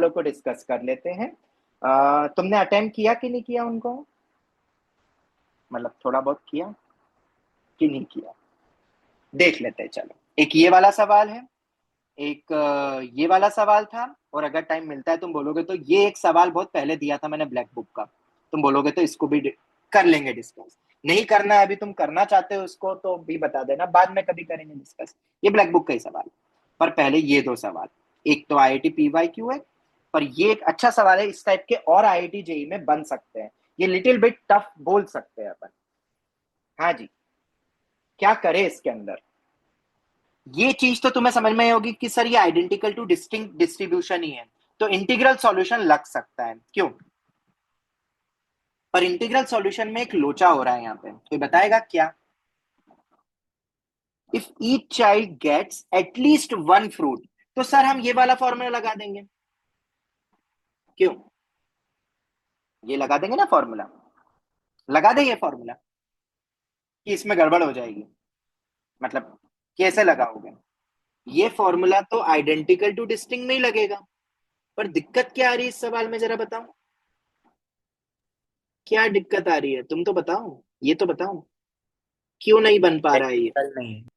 लोग को डिस्कस कर लेते हैं। तुमने अटेम्प्ट किया कि नहीं किया उनको, मतलब थोड़ा बहुत किया कि नहीं किया, देख लेते हैं। चलो, एक ये वाला सवाल है, एक ये वाला सवाल था, और अगर टाइम मिलता है तुम बोलोगे तो ये एक सवाल बहुत पहले दिया था मैंने ब्लैक बुक का, तुम बोलोगे तो इसको भी कर लेंगे डिस्कस। नहीं करना है अभी, तुम करना चाहते हो उसको तो भी बता देना, बाद में कभी करेंगे डिस्कस। ये ब्लैक बुक का ही सवाल है। पर पहले ये दो सवाल, एक तो आईआईटी पीवाई क्यू है, पर ये एक अच्छा सवाल है। इस टाइप के और आईआईटी जेई में बन सकते हैं, ये लिटिल बिट टफ बोल सकते हैं अपन। हाँ जी, क्या करे इसके अंदर। ये चीज तो तुम्हें समझ में आई होगी कि सर ये आइडेंटिकल टू डिस्टिंक्ट डिस्ट्रीब्यूशन ही है, तो इंटीग्रल सॉल्यूशन लग सकता है, क्यों। पर इंटीग्रल सॉल्यूशन में एक लोचा हो रहा है यहाँ पे, कोई बताएगा क्या। If each child gets at least one fruit, तो सर हम ये वाला फॉर्मूला लगा देंगे, क्यों। ये लगा देंगे ना फॉर्मूला, लगा देंगे फॉर्मूला, कि इसमें गड़बड़ हो जाएगी, मतलब कैसे लगाओगे। ये फॉर्मूला तो आइडेंटिकल टू डिस्टिंक्ट में ही लगेगा, पर दिक्कत क्या आ रही है इस सवाल में, जरा बताओ। क्या दिक्कत आ रही है, तुम तो बताओ, ये तो बताओ, क्यों नहीं बन पा रहा है ये। आइडेंटिकल नहीं है।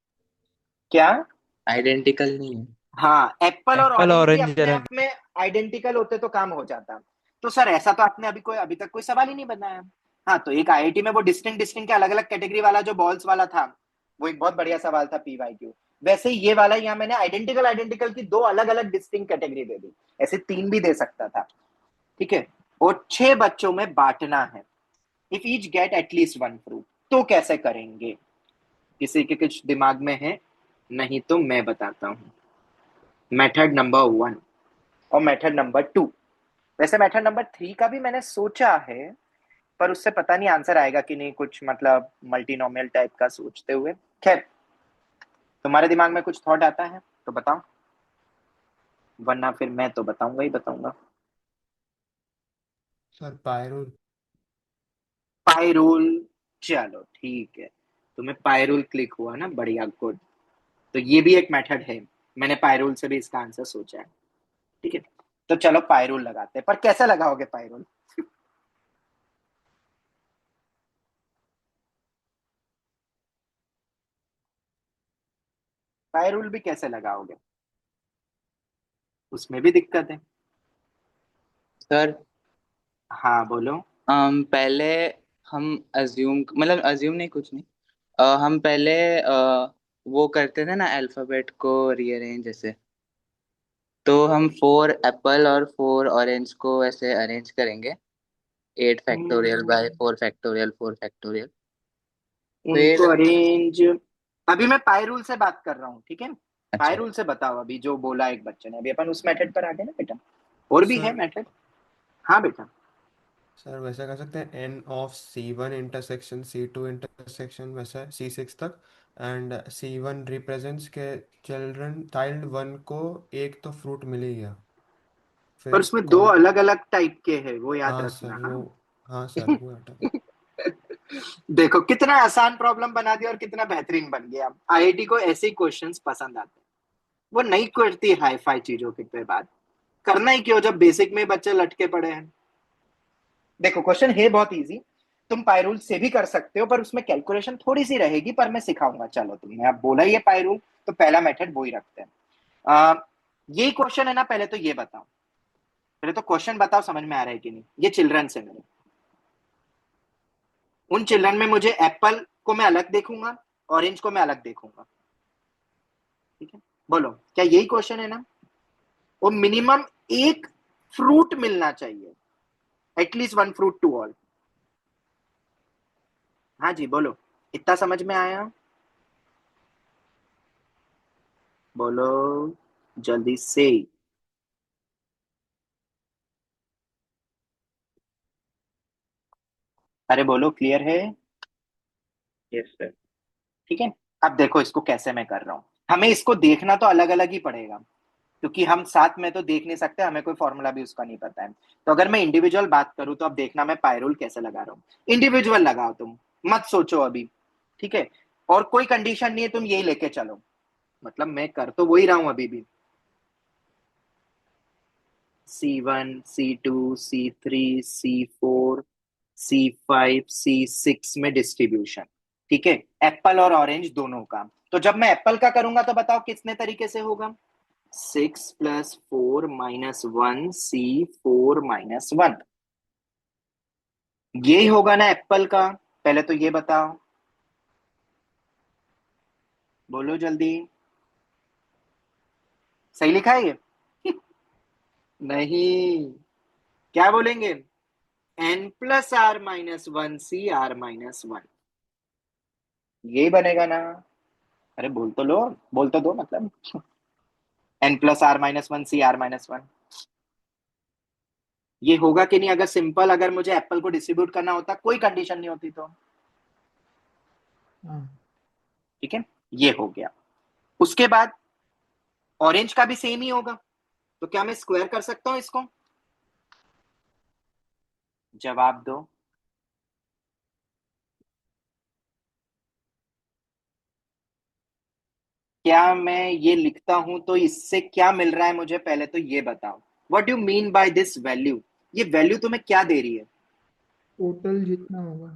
क्या। आइडेंटिकल नहीं है। हाँ, एप्पल और एप्पल ऑरेंज भी ऑरेंज अपने आप में आइडेंटिकल होते तो काम हो जाता। तो सर ऐसा तो आपने अभी तक कोई सवाल ही नहीं बनाया। हाँ, तो एक आईआईटी में वो डिस्टिंक्ट डिस्टिंक्ट के अलग अलग कैटेगरी वाला जो बॉल्स वाला था, वो एक बहुत बढ़िया सवाल था पीवाई क्यू। वैसे ही ये वाला यहाँ मैंने आइडेंटिकल आइडेंटिकल की दो अलग अलग डिस्टिंक्ट कैटेगरी दे दी, ऐसे तीन भी दे सकता था, ठीक है। और 6 बच्चों में बांटना है, if each get at least one fruit, तो कैसे करेंगे। किसी के कुछ दिमाग में है, नहीं तो मैं बताता हूँ। मेथड नंबर 1 और मेथड नंबर 2। वैसे मेथड नंबर 3 का भी मैंने सोचा है, पर उससे पता नहीं आंसर आएगा कि नहीं, कुछ मतलब मल्टीनोमियल टाइप का सोचते हुए। खैर, तुम्हारे दिमाग में कुछ थॉट आता है तो बताओ, वरना फिर मैं तो बताऊंगा ही बताऊंगा। सर पायरुल। पाई रूल, चलो ठीक है, तुम्हें पाई रूल क्लिक हुआ ना, बढ़िया, गुड। तो ये भी एक मेथड है, मैंने पाई रूल से भी इसका आंसर सोचा है, ठीक है। तो चलो पाई रूल लगाते हैं, पर कैसे लगाओगे पाई रूल। पाई रूल भी कैसे लगाओगे, उसमें भी दिक्कत है। सर हाँ बोलो। पहले हम अज्यूम मतलब अज्यूम नहीं कुछ नहीं। हम पहले वो करते थे ना अल्फाबेट को रीअरेंज जैसे। तो हम 4 एप्पल और 4 ऑरेंज को ऐसे अरेंज करेंगे। 8 factorial by hmm, 4 factorial 4 factorial. उनको फिर अरेंज, अभी मैं पाई रूल से बात कर रहा हूँ, ठीक है। पाई अच्छा। रूल से बताओ, अभी जो बोला एक बच्चे ने, अभी अपन उस मेथड पर आ गए ना बेटा, और भी है सर मेथड। हाँ बेटा। सर वैसा कर सकते हैं N of C1 intersection C2 intersection वैसा C6 तक। एंड C1 रिप्रेजेंट्स के चिल्ड्रन चाइल्ड वन को एक तो फ्रूट मिल ही गया। पर फिर उसमें दो कौन। अलग अलग टाइप के हैं, वो याद हाँ रखना, सर वो। हाँ। हाँ सर वो हटा। देखो कितना आसान प्रॉब्लम बना दिया और कितना बेहतरीन बन गया। आईआईटी को ऐसे ही क्वेश्चंस पसंद आते हैं, वो नहीं करती हाई फाई चीजों की पे बात। करना ही क्यों जब बेसिक में बच्चे लटके पड़े हैं। देखो क्वेश्चन है बहुत इजी, तुम पायरूल से भी कर सकते हो, पर उसमें कैलकुलेशन थोड़ी सी रहेगी, पर मैं सिखाऊंगा। चलो, तुमने अब बोला ही है पायरूल, तो पहला मेथड वो ही रखते हैं। आ, यही क्वेश्चन है ना, पहले तो ये बताओ, पहले तो क्वेश्चन बताओ समझ में आ रहा है कि नहीं। ये चिल्ड्रन से मेरे, उन चिल्ड्रन में मुझे एप्पल को मैं अलग देखूंगा, ऑरेंज को मैं अलग देखूंगा, ठीक है। बोलो क्या यही क्वेश्चन है ना। वो मिनिमम एक फ्रूट मिलना चाहिए, at least one fruit to all. हाँ जी बोलो, इतना समझ में आया, बोलो जल्दी से। अरे बोलो, क्लियर है। Yes sir. ठीक है। अब देखो इसको कैसे मैं कर रहा हूँ, हमें इसको देखना तो अलग अलग ही पड़ेगा, क्योंकि हम साथ में तो देख नहीं सकते, हमें कोई फॉर्मूला भी उसका नहीं पता है। तो अगर मैं इंडिविजुअल बात करूं, तो अब देखना मैं पायरूल कैसे लगा रहा हूँ। इंडिविजुअल लगाओ तुम, मत सोचो अभी, ठीक है। और कोई कंडीशन नहीं है, तुम यही लेके चलो, मतलब मैं कर तो वही रहा हूं अभी भी। C1, C2, C3, C4, C5, C6 में डिस्ट्रीब्यूशन। ठीक है, एप्पल और ऑरेंज दोनों का। तो जब मैं एप्पल का करूंगा तो बताओ कितने तरीके से होगा? 6 + 4 - 1 C4 - 1, यही होगा ना एप्पल का? पहले तो ये बताओ, बोलो जल्दी। सही लिखा है ये? नहीं, क्या बोलेंगे? N + R - 1 C R - 1, यही बनेगा ना? अरे बोल तो लो, बोल तो दो मतलब। N + R - 1 C R - 1, ये होगा कि नहीं? अगर सिंपल, अगर मुझे एप्पल को डिस्ट्रीब्यूट करना होता, कोई कंडीशन नहीं होती तो। हाँ। ठीक है, ये हो गया। उसके बाद ऑरेंज का भी सेम ही होगा, तो क्या मैं स्क्वायर कर सकता हूं इसको? जवाब दो। क्या मैं ये लिखता हूं तो इससे क्या मिल रहा है मुझे, पहले तो ये बताओ। What you mean by this value? ये वैल्यू तुम्हें क्या दे रही है? टोटल जितना होगा।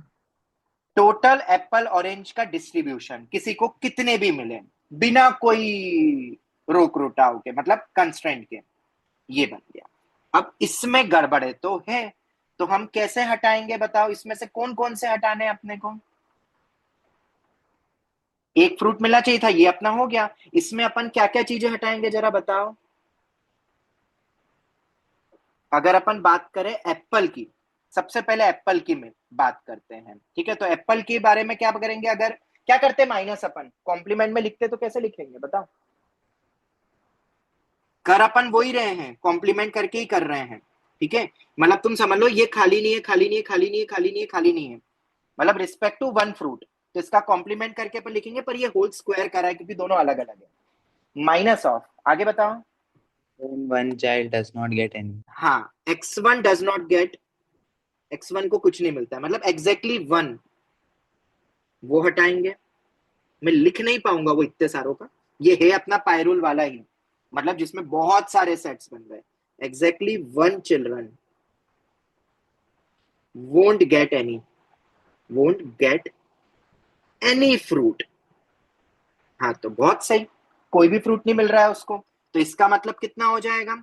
टोटल एप्पल ऑरेंज का डिस्ट्रीब्यूशन, किसी को कितने भी मिले, बिना कोई रोक रुटाव के, मतलब कंस्ट्रेंट के, ये बन गया। अब इसमें गड़बड़े तो है, तो हम कैसे हटाएंगे बताओ? इसमें से कौन कौन से हटाने हैं अपने को? एक फ्रूट मिलना चाहिए था, ये अपना हो गया। इसमें अपन क्या क्या चीजें हटाएंगे जरा बताओ? अगर अपन बात करें एप्पल की, सबसे पहले एप्पल की में बात करते हैं। ठीक है, तो एप्पल के बारे में क्या करेंगे? अगर क्या करते माइनस, अपन कॉम्प्लीमेंट में लिखते तो कैसे लिखेंगे बताओ? कर अपन वो ही रहे हैं, कॉम्प्लीमेंट करके ही कर रहे हैं। ठीक है, मतलब तुम समझ लो ये खाली नहीं है, खाली नहीं है, खाली नहीं है, खाली नहीं है, खाली नहीं है, मतलब रिस्पेक्ट टू वन फ्रूट। तो इसका कॉम्प्लीमेंट करके अपन लिखेंगे, पर ये होल स्क्वायर करा है क्योंकि दोनों अलग अलग है। माइनस ऑफ, आगे बताओ। One child does not get any. हाँ, x1 does not gate, x1 को कुछ नहीं मिलता है, मतलब एग्जैक्टली वन, वो हटाएंगे। मैं लिख नहीं पाऊंगा वो इतने सारों का। ये है अपना पायरुल वाला ही, मतलब जिसमें बहुत सारे सेट्स बन गए। Exactly one children won't get any, won't get any fruit। हाँ, तो बहुत सही, कोई भी फ्रूट नहीं मिल रहा है उसको। तो इसका मतलब कितना हो जाएगा?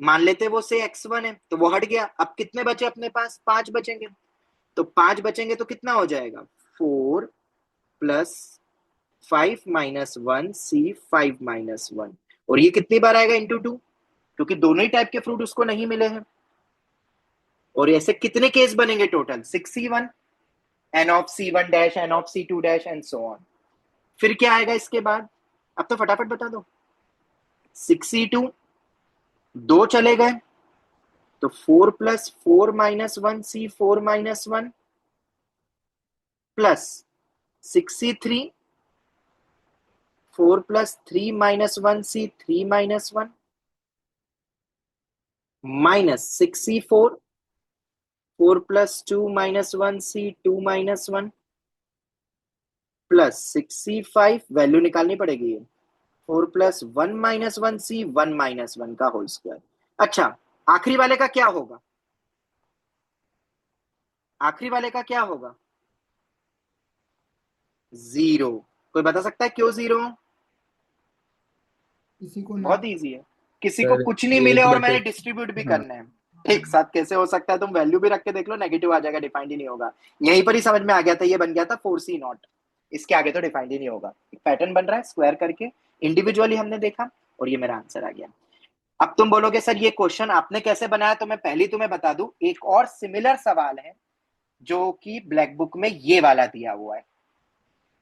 मान लेते वो से x1 है, तो वो हट गया। अब कितने बचे अपने पास? 5 बचेंगे। तो 5 बचेंगे तो कितना हो जाएगा? 4 + 5 - 1 C5 - 1। और ये कितनी बार आएगा? इंटू 2, क्योंकि दोनों ही टाइप के फ्रूट उसको नहीं मिले हैं। और ऐसे कितने केस बनेंगे total? 6C1, N(C1) N(C2) and so on. फिर क्या आएगा इसके बाद? अब तो फटाफट बता दो। 6C2, दो चले गए, तो 4 + 4 - 1 C4 - 1 plus 6C3, 4 + 3 - 1 C3 - 1 minus 6C4, 4 + 2 - 1 C2 - 1 plus 6C5, value निकालनी पड़ेगी ये, 4 + 1 - 1 C1 - 1 का होल स्क्वायर। अच्छा, आखिरी वाले का क्या होगा? आखिरी वाले का क्या होगा? जीरो। कोई बता सकता है क्यों जीरो? किसी को ना। बहुत इजी है, किसी को सर कुछ नहीं मिले एक और मैंने बटे डिस्ट्रीब्यूट भी हाँ करना है। एक साथ कैसे हो सकता है? तुम वैल्यू भी रख के देख लो, नेगेटिव आ जाएगा, डिफाइंड ही नहीं होगा। यहीं पर ही समझ में आ गया था, ये बन गया था 4C0। इसके आगे तो डिफाइंड ही नहीं होगा। एक पैटर्न बन रहा है स्क्वायर करके, इंडिविजुअली हमने देखा, और ये मेरा आंसर आ गया। अब तुम बोलोगे सर ये क्वेश्चन आपने कैसे बनाया, तो मैं पहले तुम्हें बता दूं, एक और सिमिलर सवाल है जो कि ब्लैक बुक में ये वाला दिया हुआ है।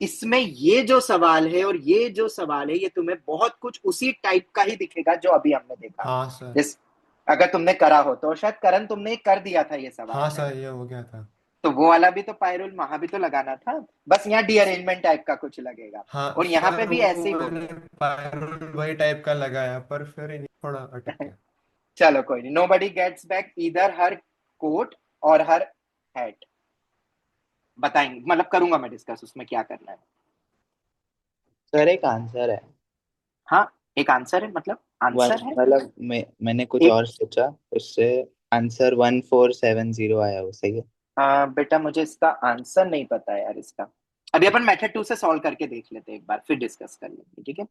इसमें ये जो सवाल है और ये जो सवाल है, ये तुम्हें बहुत कुछ उसी टाइप का ही दिखेगा जो अभी हमने देखा। हाँ सर। जिस अगर तुमने करा हो तो, शायद करण तुमने कर दिया था ये सवाल, हाँ है सर, ना? ये हो गया था। तो वो वाला भी तो पायरुल वहां भी तो लगाना था, बस यहाँ डी टाइप का कुछ लगेगा। हाँ और यहाँ पे सर, भी ऐसे ही वो बोल मैंने रहे पायरुल वही टाइप का लगाया, पर फिर थोड़ा अटक हैं। गया। चलो कोई नहीं, नो बडी गेट्स बैक इधर हर कोट और हर हैट। बताएंगे, मतलब करूंगा मैं डिस्कस उसमें क्या करना है। सर एक आंसर है। हाँ, एक आंसर है मतलब आंसर है मतलब मैंने कुछ एक। और सोचा, उससे आंसर 1470 आया, वो सही है? बेटा मुझे इसका आंसर नहीं पता है यार इसका। अभी अपन मेथड 2 से सॉल्व करके देख लेते हैं एक बार, फिर डिस्कस कर लेंगे, ठीक है?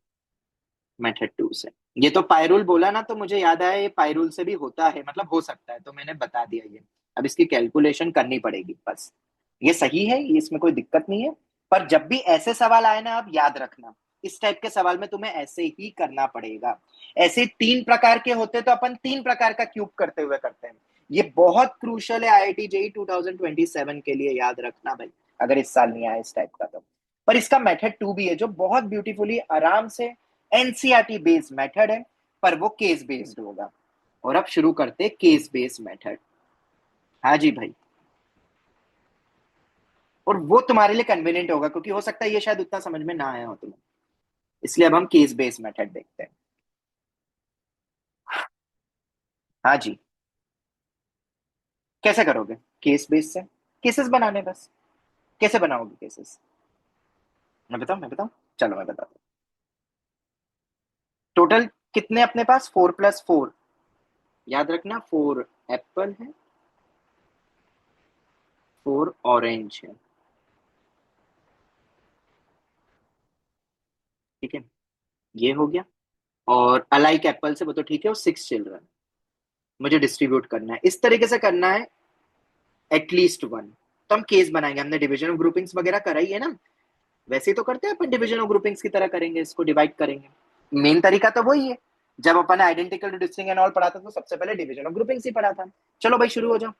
मेथड 2 से। ये तो पायरूल बोला ना, तो मुझे याद आया ये पायरूल से भी होता है, मतलब हो सकता है, तो मैंने बता दिया ये। अब इसकी कैलकुलेशन करनी पड़ेगी बस। ये सही है, ये इसमें कोई दिक्कत नहीं है। पर जब भी ऐसे सवाल आए ना, आप याद रखना, इस टाइप के सवाल में तुम्हें ऐसे ही करना पड़ेगा। ऐसे 3 प्रकार के होते तो अपन 3 प्रकार का क्यूब करते हुए करते हैं। ये बहुत क्रूशल है आईआईटी जेई 2027 के लिए, याद रखना भाई, अगर इस साल नहीं आया इस टाइप का तो। पर इसका मेथड 2 भी है जो बहुत ब्यूटीफुली आराम से एनसीईआरटी बेस्ड मेथड है, पर वो केस बेस्ड होगा। और अब शुरू करते केस बेस्ड मेथड। हाँ जी भाई। और वो तुम्हारे लिए कन्वीनियंट होगा, क्योंकि हो सकता है ये शायद उतना समझ में ना आया हो तुम्हें, इसलिए अब हम केस बेस्ड मेथड देखते हैं। हाँ जी। कैसे करोगे केस बेस्ड से? केसेस बनाने बस। कैसे बनाओगे केसेस? मैं बताऊं चलो मैं बताता हूँ। टोटल कितने अपने पास? 4 + 4। याद रखना 4 एप्पल है, 4 ऑरेंज है, ठीक है? ये हो गया। और अलाइक एप्पल से वो तो ठीक है, वो 6 चिल्ड्रन मुझे डिस्ट्रीब्यूट करना है, इस तरीके से करना है एटलीस्ट 1। तो हम केस बनाएंगे, हमने डिवीजन ऑफ ग्रुपिंग्स वगैरह करा ही है ना, वैसे ही तो करते हैं अपन, डिवीजन ऑफ ग्रुपिंग्स की तरह करेंगे, इसको डिवाइड करेंगे। मेन तरीका तो वही है। जब अपन आइडेंटिकल डिस्टिंग एंड ऑल पढ़ा था, तो सबसे पहले डिवीजन ऑफ ग्रुपिंग्स ही पढ़ा था। चलो भाई शुरू हो जाओ।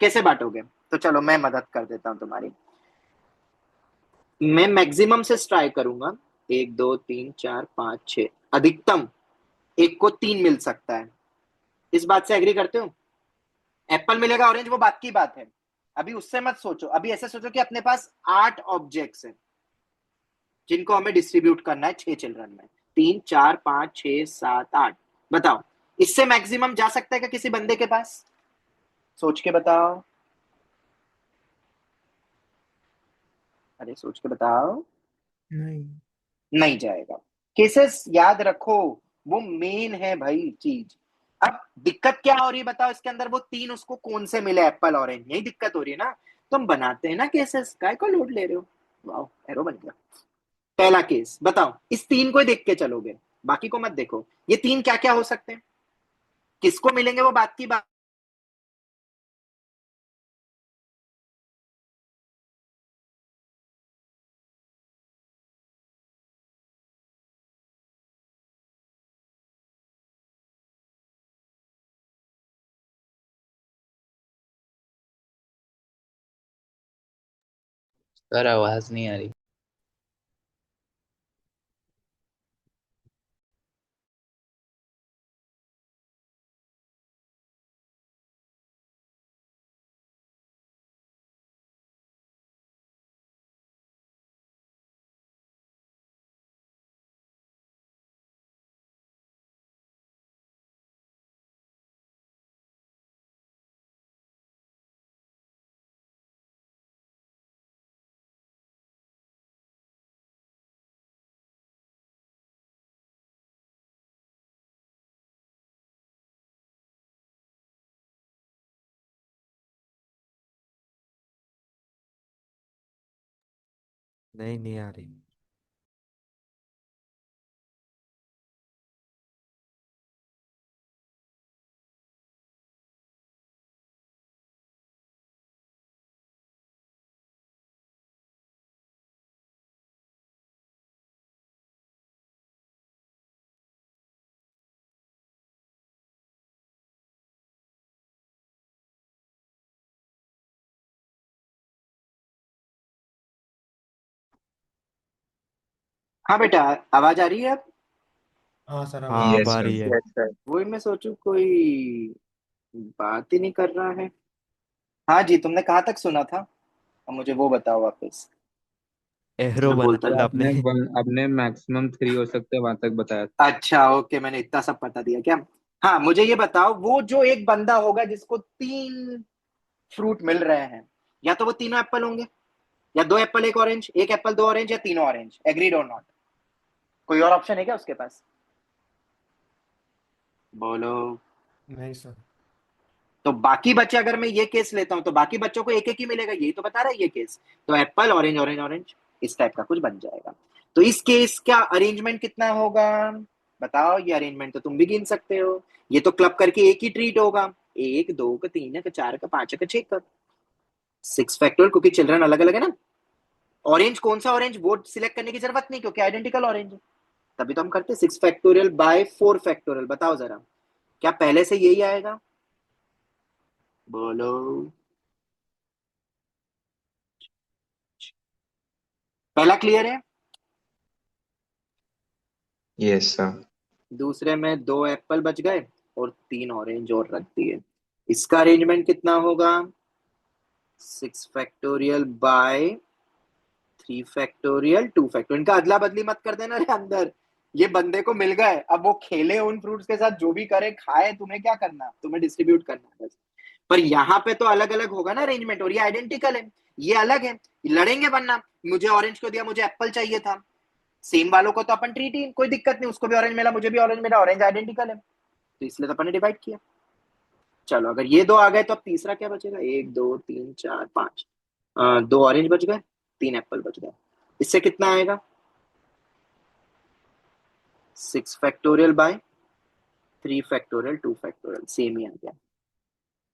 कैसे बांटोगे? तो चलो मैं मदद कर देता हूं तुम्हारी। मैं मैक्सिमम से ट्राई करूंगा। 1 2 3 4 5 6, अधिकतम एक को 3 मिल सकता है। इस बात से एग्री करते हो? एप्पल मिलेगा ऑरेंज वो बात की बात है, अभी उससे मत सोचो। अभी ऐसे सोचो कि अपने पास 8 ऑब्जेक्ट्स हैं जिनको हमें डिस्ट्रीब्यूट करना है 6 चिल्ड्रन में। 3 4 5 6 7 8। बताओ, इससे मैक्सिमम जा सकता है क्या किसी बंदे के पास? सोच के बताओ। अरे सोच के बताओ। नहीं। नहीं जाएगा। केसेस याद रखो, वो मेन है भाई चीज। अब दिक्कत क्या हो रही है बताओ इसके अंदर? वो 3 उसको कौन से मिले? एप्पल ऑरेंज, यही दिक्कत हो रही है ना। तो हम बनाते हैं ना केसेस, काय को लोड ले रहे हो? वाह, एरो बन गया। पहला केस बताओ, इस 3 को ही देख के चलोगे, बाकी को मत देखो। ये 3 क्या क्या हो सकते हैं, किसको मिलेंगे वो बात की बात। सर आवाज नहीं आ रही। नहीं, नहीं आ रही। हाँ बेटा, आवाज आ रही है अब? हाँ सर, अब आ हाँ, रही अब है। यस आ सर। रही है। Yes sir. वही मैं सोचू कोई बात ही नहीं कर रहा है। हाँ जी, तुमने कहाँ तक सुना था? अब मुझे वो बताओ वापस। एरो मैं बोलता बनाया था। आपने। आपने मैक्सिमम 3 हो सकते हैं वहां तक बताया था। अच्छा ओके, मैंने इतना सब बता दिया क्या? हाँ मुझे ये बताओ, वो जो एक बंदा होगा जिसको 3 फ्रूट मिल रहे हैं, या तो वो तीनों एप्पल होंगे, या 2 एप्पल 1 ऑरेंज, 1 एप्पल 2 ऑरेंज, या तीनों ऑरेंज। एग्रीड और नॉट? कोई और ऑप्शन है क्या उसके पास? बोलो। नहीं सर। तो बाकी बच्चे, अगर मैं ये केस लेता हूं तो बाकी बच्चों को एक एक ही मिलेगा, यही तो बता रहा है ये केस। तो एप्पल, ऑरेंज, ऑरेंज, ऑरेंज, इस टाइप का कुछ बन जाएगा। तो इस केस का अरेंजमेंट कितना होगा? बताओ, ये अरेंजमेंट तो तुम भी गिन सकते हो। ये तो क्लब करके एक ही ट्रीट होगा। एक, दो का, तीन का, चार का, पांच का, छह का। 6 फैक्टोरियल, क्योंकि चिल्ड्रन अलग अलग है ना। ऑरेंज कौन सा ऑरेंज, वो सिलेक्ट करने की जरूरत नहीं, क्योंकि आइडेंटिकल ऑरेंज है। तभी तो हम करते 6 फैक्टोरियल बाय 4 फैक्टोरियल। बताओ जरा, क्या पहले से यही आएगा? बोलो। पहला क्लियर है? Yes sir. दूसरे में 2 एप्पल बच गए और 3 ऑरेंज और रख दिए। इसका अरेंजमेंट कितना होगा? 6 फैक्टोरियल बाय 3 फैक्टोरियल 2 फैक्टोरियल। इनका अदला बदली मत कर देना रे अंदर। ये बंदे को मिल गए, अब वो खेले उन फ्रूट्स के साथ, जो भी करे खाए, तुम्हें क्या करना, तुम्हें डिस्ट्रीब्यूट करना है बस। पर यहाँ पे तो अलग अलग होगा ना अरेंजमेंट, और ये आइडेंटिकल है, ये अलग है। लड़ेंगे वरना, मुझे ऑरेंज को दिया, मुझे एप्पल चाहिए था। सेम वालों को तो अपन ट्रीट ही, कोई दिक्कत नहीं, उसको भी ऑरेंज मिला, मुझे भी ऑरेंज मिला, ऑरेंज आइडेंटिकल है, तो इसलिए तो अपन ने डिवाइड किया। चलो, अगर ये दो आ गए तो अब तीसरा क्या बचेगा? एक, दो, तीन, चार, पांच। 2 ऑरेंज बच गए, 3 एप्पल बच गए। इससे कितना आएगा? 6 factorial by 3 factorial 2 factorial, same ही आ गया।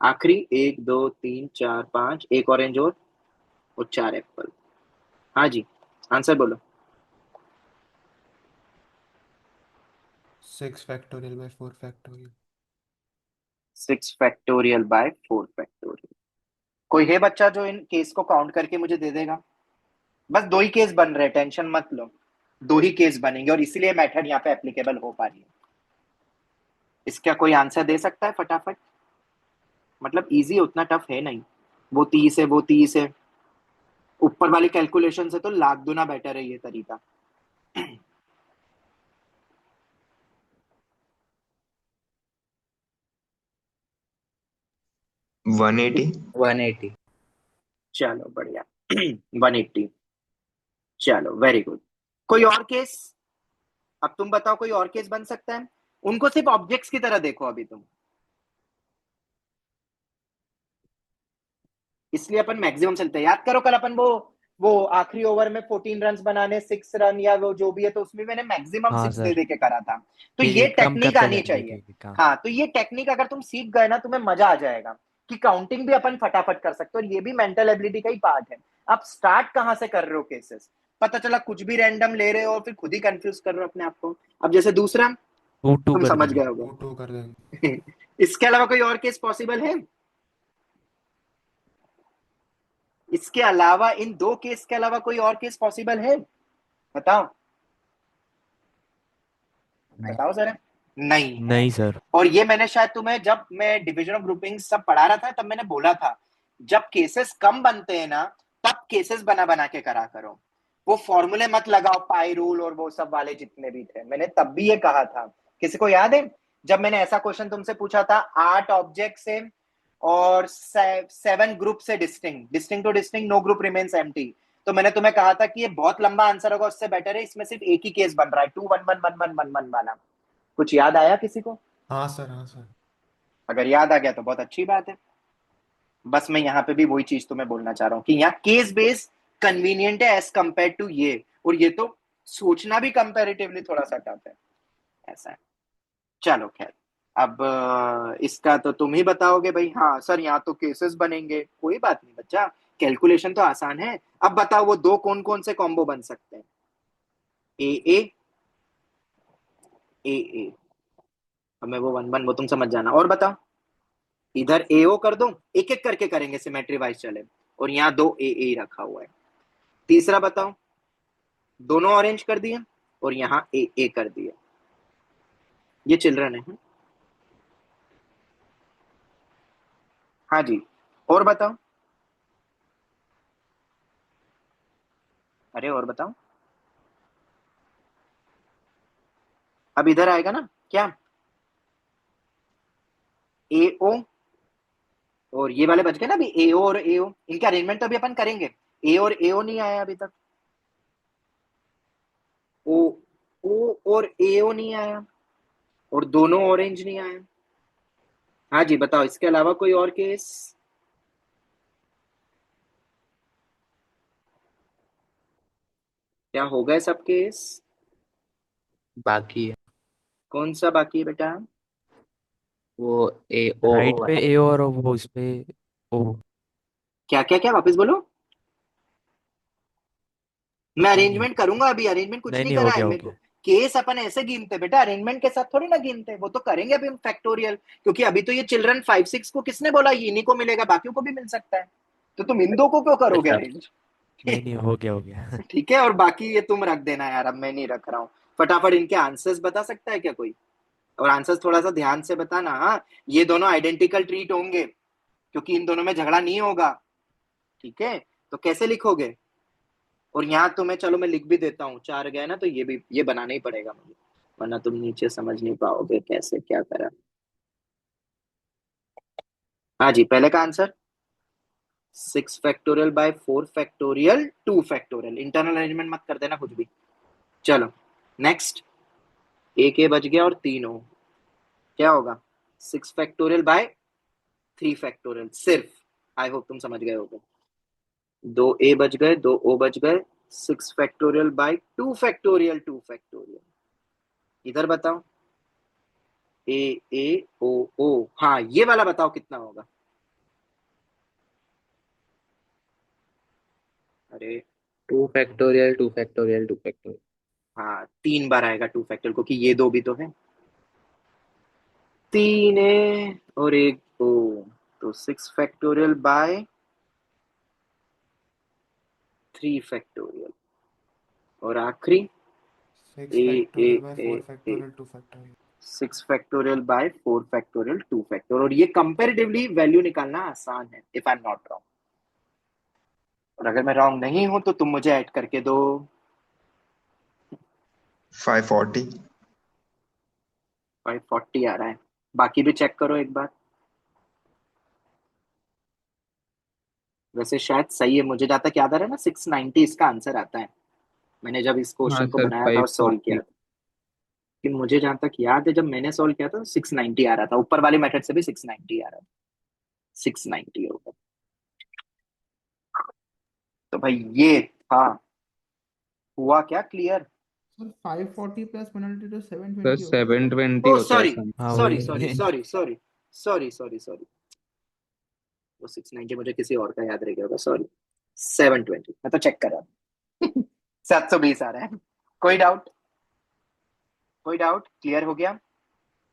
आखिरी, एक, दो, तीन, चार, पांच, एक ऑरेंज और 4 एप्पल। हाँ जी, आंसर बोलो। 6 factorial bye 4 factorial. 6 factorial bye 4 factorial. कोई है बच्चा जो इन केस को काउंट करके मुझे दे देगा? बस 2 ही केस बन रहे, टेंशन मत लो। 2 ही केस बनेंगे, और इसीलिए मेथड यहाँ पे एप्लीकेबल हो पा रही है। इसका कोई आंसर दे सकता है फटाफट? मतलब इजी, उतना टफ है नहीं। वो 30 है, वो 30 है। ऊपर वाली कैलकुलेशन से तो लाख गुना बेटर है ये तरीका। 180। 180। चलो बढ़िया। 180। चलो वेरी गुड। कोई और केस? अब तुम बताओ, कोई और केस बन सकता है? उनको सिर्फ ऑब्जेक्ट्स की तरह देखो अभी तुम, इसलिए अपन मैक्सिमम चलते हैं। याद करो, कल अपन वो आखिरी ओवर में 14 रन बनाने, 6 रन, या वो जो भी है, तो उसमें मैंने मैक्सिमम हाँ 6 दे सर। दे के करा था। तो फिर ये ये कम टेक्निक करते आनी जाएंगे चाहिए। क्योंकि काम। हाँ, तो ये टेक्निक अगर तुम सीख गए ना, तुम्हें मजा आ जाएगा कि काउंटिंग भी अपन फटाफट कर सकते हो, और ये भी मेंटल एबिलिटी का ही पार्ट है। आप स्टार्ट कहां से कर रहे हो केसेस, पता चला कुछ भी रैंडम ले रहे हो और फिर खुद ही कंफ्यूज कर रहे हो अपने आप को। अब जैसे दूसरा, 2-2 तुम कर समझ देंगे। गए 2-2 कर देंगे। होगे। इसके अलावा कोई और केस पॉसिबल है? इसके अलावा, इन 2 केस के अलावा कोई और केस पॉसिबल है? बताओ, नहीं। बताओ जरा। नहीं है। नहीं सर। और ये मैंने शायद तुम्हें, जब मैं डिवीजन ऑफ ग्रुपिंग सब पढ़ा रहा था, तब मैंने बोला था, जब केसेस कम बनते हैं ना, तब केसेस बना बना के करा करो। वो फॉर्मूले मत लगाओ, पाई रूल और वो सब वाले जितने भी थे, मैंने तब भी ये कहा था। किसी को याद है, जब मैंने ऐसा क्वेश्चन तुमसे पूछा था, 8 ऑब्जेक्ट से और 7 ग्रुप से distinct, distinct to distinct, no group remains empty, तो मैंने तुम्हें कहा था कि ये बहुत लंबा आंसर होगा, उससे बेटर है इसमें सिर्फ एक ही केस बन रहा है, 2 1 1 1 1 1 वाला। कुछ याद आया किसी को? हाँ सर, हाँ सर। अगर याद आ गया तो बहुत अच्छी बात है। बस मैं यहाँ पे भी वही चीज तुम्हें बोलना चाह रहा हूँ कि यहाँ केस बेस कन्वीनियंट है एज कंपेयर टू ये, और ये तो सोचना भी कंपेरेटिवली थोड़ा सा टफ है, ऐसा है। चलो खैर, अब इसका तो तुम ही बताओगे भाई। हाँ सर, यहाँ तो केसेस बनेंगे, कोई बात नहीं बच्चा, कैलकुलेशन तो आसान है। अब बताओ, वो दो कौन कौन से कॉम्बो बन सकते हैं? ए ए, ए ए। अब मैं वो वन वन, वो तुम समझ जाना। और बताओ, इधर एओ कर दो, एक एक करके करेंगे, सिमेट्री वाइज चले, और यहाँ दो ए रखा हुआ है। तीसरा बताओ, दोनों ऑरेंज कर दिए और यहाँ ए कर दिए, ये चिल्ड्रन है। हाँ जी, और बताओ, अरे और बताओ। अब इधर आएगा ना क्या, ए ओ, और ये वाले बच गए ना अभी, एओ और एओ, इनका अरेंजमेंट तो अभी अपन करेंगे। ए और एओ नहीं आया अभी तक, ओ ओ और एओ नहीं आया, और दोनों ऑरेंज नहीं आए। हाँ जी बताओ, इसके अलावा कोई और केस? क्या हो गए सब केस? बाकी है कौन सा बाकी है बेटा? वो ए ओ राइट ओ पे है। ए और वो इस पे ओ। क्या क्या क्या, वापस बोलो। मैं नहीं नहीं अरेंजमेंट करूंगा अभी, अरेंजमेंट कुछ नहीं नहीं नहीं, करा हो है गया हो मेरे को। गया। केस अपन ऐसे गिनते बेटा, अरेंजमेंट के साथ थोड़ी ना गिनते, वो तो करेंगे अभी हम फैक्टोरियल, क्योंकि अभी तो ये चिल्ड्रन 5 6 को किसने बोला ये इन्हीं को मिलेगा, बाकियों को भी मिल सकता है, तो तुम इन दो को क्यों करोगे अच्छा अरेंज? नहीं नहीं, हो गया हो गया। ठीक है, और बाकी ये तुम रख देना यार, अब मैं नहीं रख रहा हूँ। फटाफट इनके आंसर्स बता सकता है क्या कोई? और आंसर्स थोड़ा सा ध्यान से बताना, हाँ। ये दोनों आइडेंटिकल ट्रीट होंगे, क्योंकि इन दोनों में झगड़ा नहीं होगा। ठीक है, तो कैसे लिखोगे? और यहाँ तुम्हें, चलो मैं लिख भी देता हूँ, 4 गए ना, तो ये भी ये बनाना ही पड़ेगा मुझे, वरना तुम नीचे समझ नहीं पाओगे कैसे क्या करा। हाँ जी, पहले का answer 6 factorial bye 4 factorial 2 factorial, internal arrangement मत कर देना कुछ भी। चलो नेक्स्ट, एक ए बच गया और 3 ओ, क्या होगा? 6 फैक्टोरियल बाय 3 फैक्टोरियल सिर्फ। आई होप तुम समझ गए होगे। 2 ए बच गए, 2 ओ बच गए, 6 फैक्टोरियल बाय 2 फैक्टोरियल 2 फैक्टोरियल। इधर बताओ, ए ए ओ ओ, हाँ ये वाला बताओ कितना होगा? अरे 2 फैक्टोरियल 2 फैक्टोरियल 2 फैक्टोरियल। हाँ, 3 बार आएगा 2 फैक्टोरियल, क्योंकि ये दो भी तो है। 3 ए और 1 ओ, तो 6 फैक्टोरियल बाय 3 फैक्टोरियल, और आखिरी six A A factorial by A four A factorial two factorial 6 factorial bye 4 factorial 2 factorial, और ये कंपेरेटिवली वैल्यू निकालना आसान है, if I am not wrong. और अगर मैं रॉन्ग नहीं हूं तो तुम मुझे ऐड करके दो। 540। 540 आ रहा है, बाकी भी चेक करो एक बार। वैसे शायद सही है, मुझे जहाँ तक याद आ रहा है ना 690 इसका आंसर आता है, मैंने जब इस हाँ क्वेश्चन को सर, बनाया था फाइव और सॉल्व किया फोर्टी था। कि मुझे जहां तक याद है जब मैंने सॉल्व किया था तो 690 आ रहा था, ऊपर वाले मेथड से भी 690 आ रहा था। 690 होगा। तो भाई ये था, हुआ क्या क्लियर? सर 540 प्लस पेनल्टी तो सर 720 होगा। 720 ओ होता है सॉरी, सर। हाँ सॉरी वही। Sorry sorry sorry sorry sorry sorry, वो 690 मुझे किसी और का याद रह गया होगा, सॉरी। 720, मैं तो चेक कर रहा हूँ। 720 आ रहा है। कोई डाउट? कोई डाउट? क्लियर हो गया?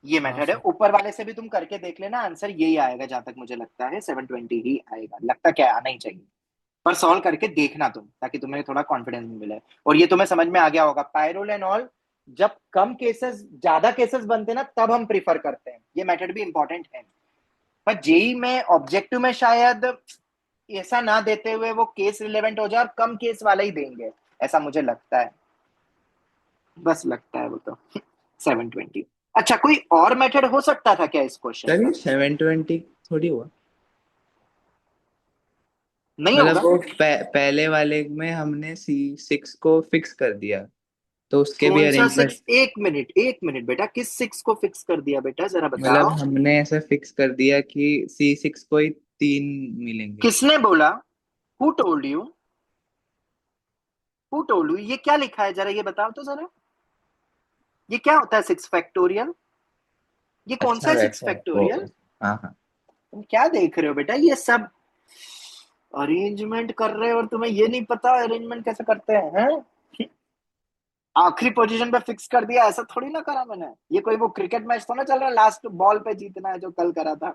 ये हाँ मेथड है, सर। ऊपर वाले से भी तुम करके देख लेना, आंसर यही आएगा जहां तक मुझे लगता है, 720 ही आएगा, लगता क्या है, आना ही चाहिए। पर सॉल्व करके देखना तुम, ताकि तुम्हें थोड़ा कॉन्फिडेंस मिले। और ये तुम्हें समझ में आ गया होगा, पायरोलेनॉल जब कम केसेस, ज्यादा केसेस बनते हैं ना, तब हम प्रीफर करते हैं, ये मेथड भी इंपॉर्टेंट है। पर जेई में, ऑब्जेक्टिव में शायद ऐसा ना देते हुए वो केस रिलेवेंट हो जाए और कम केस वाला ही देंगे, ऐसा मुझे लगता है, बस लगता है वो तो। 720। अच्छा, कोई और मेथड हो सकता था क्या इस क्वेश्चन सर का? ये 720 थोड़ी हुआ, नहीं मतलब होगा। वो पहले वाले में हमने C6 को फिक्स कर दिया, तो उसके भी कौन सा अरेंजमेंट, 6? एक मिनट बेटा, किस 6 को फिक्स कर दिया बेटा, जरा मतलब बताओ। हमने ऐसा फिक्स कर दिया कि C6 को ही 3 मिलेंगे। किसने बोला? Who told you? Who told you? ये क्या लिखा है, जरा ये बताओ तो जरा, ये क्या होता है 6 फैक्टोरियल? ये कौन सा अच्छा है सिक्स वैसा है फैक्टोरियल? हाँ हाँ। तुम क्या देख रहे हो बेटा, ये सब अरेंजमेंट कर रहे हो और तुम्हें ये नहीं पता अरेंजमेंट कैसे करते हैं? आखिरी पोजीशन पे फिक्स कर दिया, ऐसा थोड़ी ना करा मैंने। ये कोई वो क्रिकेट मैच तो ना चल रहा है, लास्ट बॉल पे जीतना है जो कल करा था।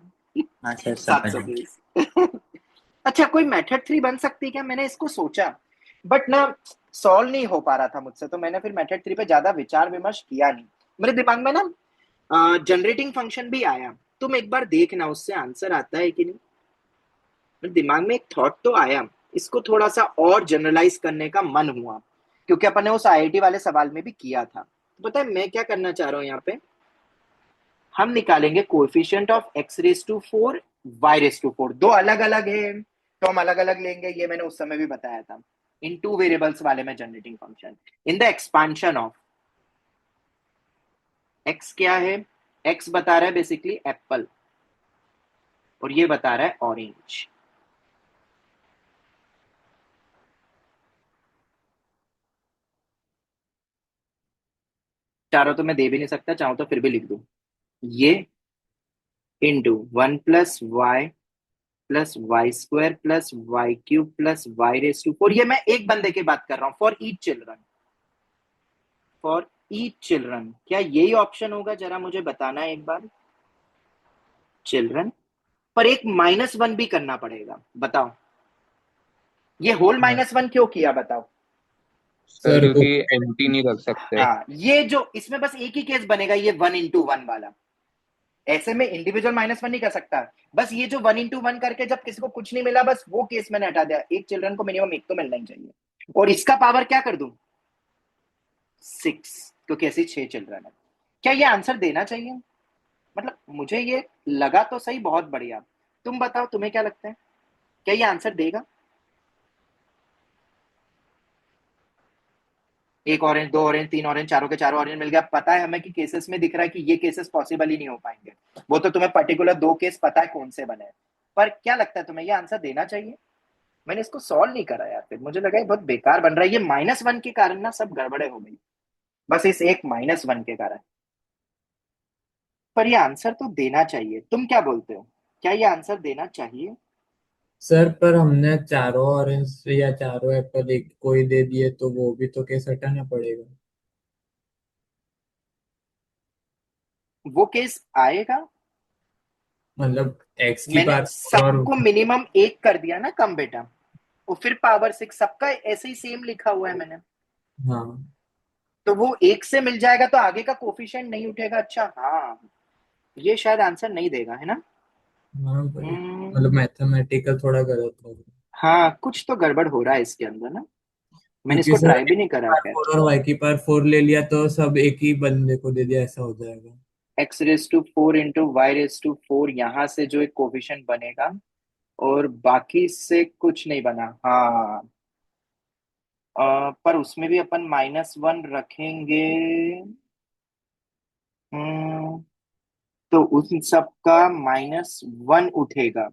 हाँ सर सात समझ सौ गए। बीस अच्छा, कोई मेथड 3 बन सकती है क्या? मैंने इसको सोचा, बट ना सॉल्व नहीं हो पा रहा था मुझसे, तो मैंने फिर मेथड 3 पे ज्यादा विचार विमर्श किया नहीं। मेरे दिमाग में ना जनरेटिंग फंक्शन भी आया, तुम एक बार देखना उससे आंसर आता है कि नहीं। मेरे दिमाग में एक थॉट तो आया, इसको थोड़ा सा और जनरलाइज करने का मन हुआ, क्योंकि अपन ने उस आईआईटी वाले सवाल में भी किया था। तो पता है मैं क्या करना चाह रहा हूं यहाँ पे, हम निकालेंगे कोएफिशिएंट ऑफ x⁴ y⁴, दो अलग अलग है तो हम अलग अलग लेंगे, ये मैंने उस समय भी बताया था, इन 2 वेरिएबल्स वाले में generating function, in the expansion of x क्या है? एक्स बता रहा है बेसिकली एप्पल, और ये बता रहा है ऑरेंज। चारों तो मैं दे भी नहीं सकता, चाहूं तो फिर भी लिख दूं। ये into 1 + y + y² + y³ + y⁴, ये मैं एक बंदे की बात कर रहा हूं, for each children, for each children. क्या यही ऑप्शन होगा? जरा मुझे बताना है एक बार। चिल्ड्रन पर एक -1 भी करना पड़ेगा, बताओ। ये होल -1 क्यों किया, बताओ। सर सर क्योंकि एंटी नहीं रख सकते। हाँ, ये जो इसमें बस एक ही केस बनेगा, ये 1 × 1 वाला। ऐसे में इंडिविजुअल -1 नहीं कर सकता। बस ये जो 1 × 1 करके जब किसी को कुछ नहीं मिला, बस वो केस मैंने हटा दिया। एक चिल्ड्रन को मिनिमम एक तो मिलना ही चाहिए, और इसका पावर क्या कर दूं? 6, क्योंकि ऐसे 6 चिल्ड्रन है। क्या ये आंसर देना चाहिए? मतलब मुझे ये लगा तो सही, बहुत बढ़िया। तुम बताओ, तुम्हें क्या लगता है, क्या ये आंसर देगा? एक ऑरेंज, 2 ऑरेंज, 3 ऑरेंज, चारों के चारों ऑरेंज मिल गया। पता है हमें कि केसेस में दिख रहा है कि ये केसेस पॉसिबल ही नहीं हो पाएंगे। वो तो तुम्हें पर्टिकुलर 2 केस पता है कौन से बने हैं। पर क्या लगता है तुम्हें, ये आंसर देना चाहिए? मैंने इसको सॉल्व नहीं करा यार, फिर मुझे लगा ये बहुत बेकार बन रहा है। ये -1 के कारण ना सब गड़बड़े हो गई, बस इस एक -1 के कारण। पर ये आंसर तो देना चाहिए। तुम क्या बोलते हो, क्या ये आंसर देना चाहिए? सर पर हमने चारों ऑरेंज या चारों एप्पल एक कोई दे दिए तो वो भी तो केस हटाना पड़ेगा। वो केस आएगा। मतलब एक्स की मैंने पावर फोर और सबको मिनिमम एक कर दिया ना कम बेटा, और फिर पावर 6 सबका ऐसे ही सेम लिखा हुआ है मैंने। हाँ तो वो एक से मिल जाएगा तो आगे का कोफिशिएंट नहीं उठेगा। अच्छा हाँ, ये शायद आंसर नहीं देगा, है ना? हाँ भाई, मतलब हम्म, मैथमेटिकल थोड़ा गलत हो गया। हाँ, कुछ तो गड़बड़ हो रहा है इसके अंदर ना। मैंने क्योंकि इसको सर ट्राई भी एक्स नहीं की करा, पावर खैर। फोर और वाई की पावर फोर ले लिया तो सब एक ही बंदे को दे दिया, ऐसा हो जाएगा। x⁴ × y⁴ यहाँ से जो एक कोफिशिएंट बनेगा, और बाकी से कुछ नहीं बना। हाँ, पर उसमें भी अपन -1 रखेंगे। हम्म, तो उन सब का -1 उठेगा।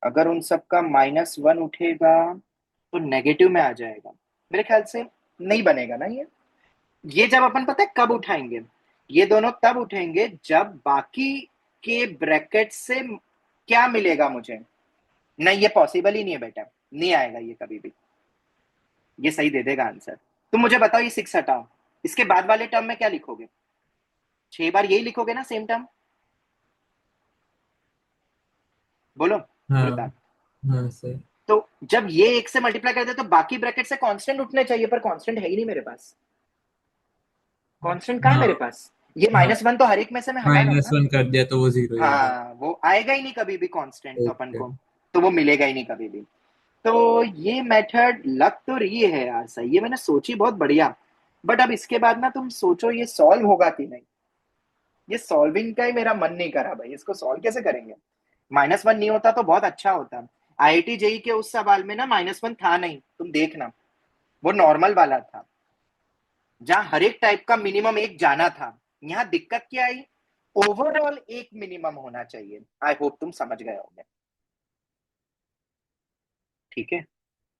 अगर उन सब का -1 उठेगा तो नेगेटिव में आ जाएगा, मेरे ख्याल से नहीं बनेगा ना ये जब अपन, पता है कब उठाएंगे? ये दोनों तब उठेंगे जब बाकी के ब्रैकेट से क्या मिलेगा मुझे। नहीं, ये पॉसिबल ही नहीं है बेटा, नहीं आएगा ये कभी भी। ये सही दे देगा आंसर। तुम मुझे बताओ, ये 6 हटाओ, इसके बाद वाले टर्म में क्या लिखोगे? 6 बार यही लिखोगे ना, सेम टर्म? बोलो हाँ प्रताप। हाँ सर। तो जब ये एक से मल्टीप्लाई कर दे तो बाकी ब्रैकेट से कांस्टेंट उठने चाहिए, पर कांस्टेंट है ही नहीं मेरे पास। कांस्टेंट कहाँ है हाँ मेरे पास? ये हाँ, -1 तो हर एक में से मैं हटा रहा हूँ ना। -1 कर दिया तो वो जीरो ही हो जाएगा। हाँ, वो आएगा ही नहीं कभी भी कांस्टेंट तो अपन ओके। को, तो वो मिलेगा ही नहीं कभी भी। तो ये मेथड लग तो रही है यार सही, ये मैंने सोची बहुत बढ़िया। बट अब इसके बाद ना तुम सोचो ये सॉल्व होगा कि नहीं। ये सॉल्विंग का ही मेरा मन नहीं करा भाई, इसको सॉल्व कैसे करेंगे? -1 नहीं होता तो बहुत अच्छा होता। आईआईटी जेई के उस सवाल में ना -1 था नहीं, तुम देखना, वो नॉर्मल वाला था, जहां हर एक टाइप का मिनिमम एक जाना था। यहाँ दिक्कत क्या आई? ओवरऑल एक मिनिमम होना चाहिए। आई होप तुम समझ गए होंगे। ठीक है,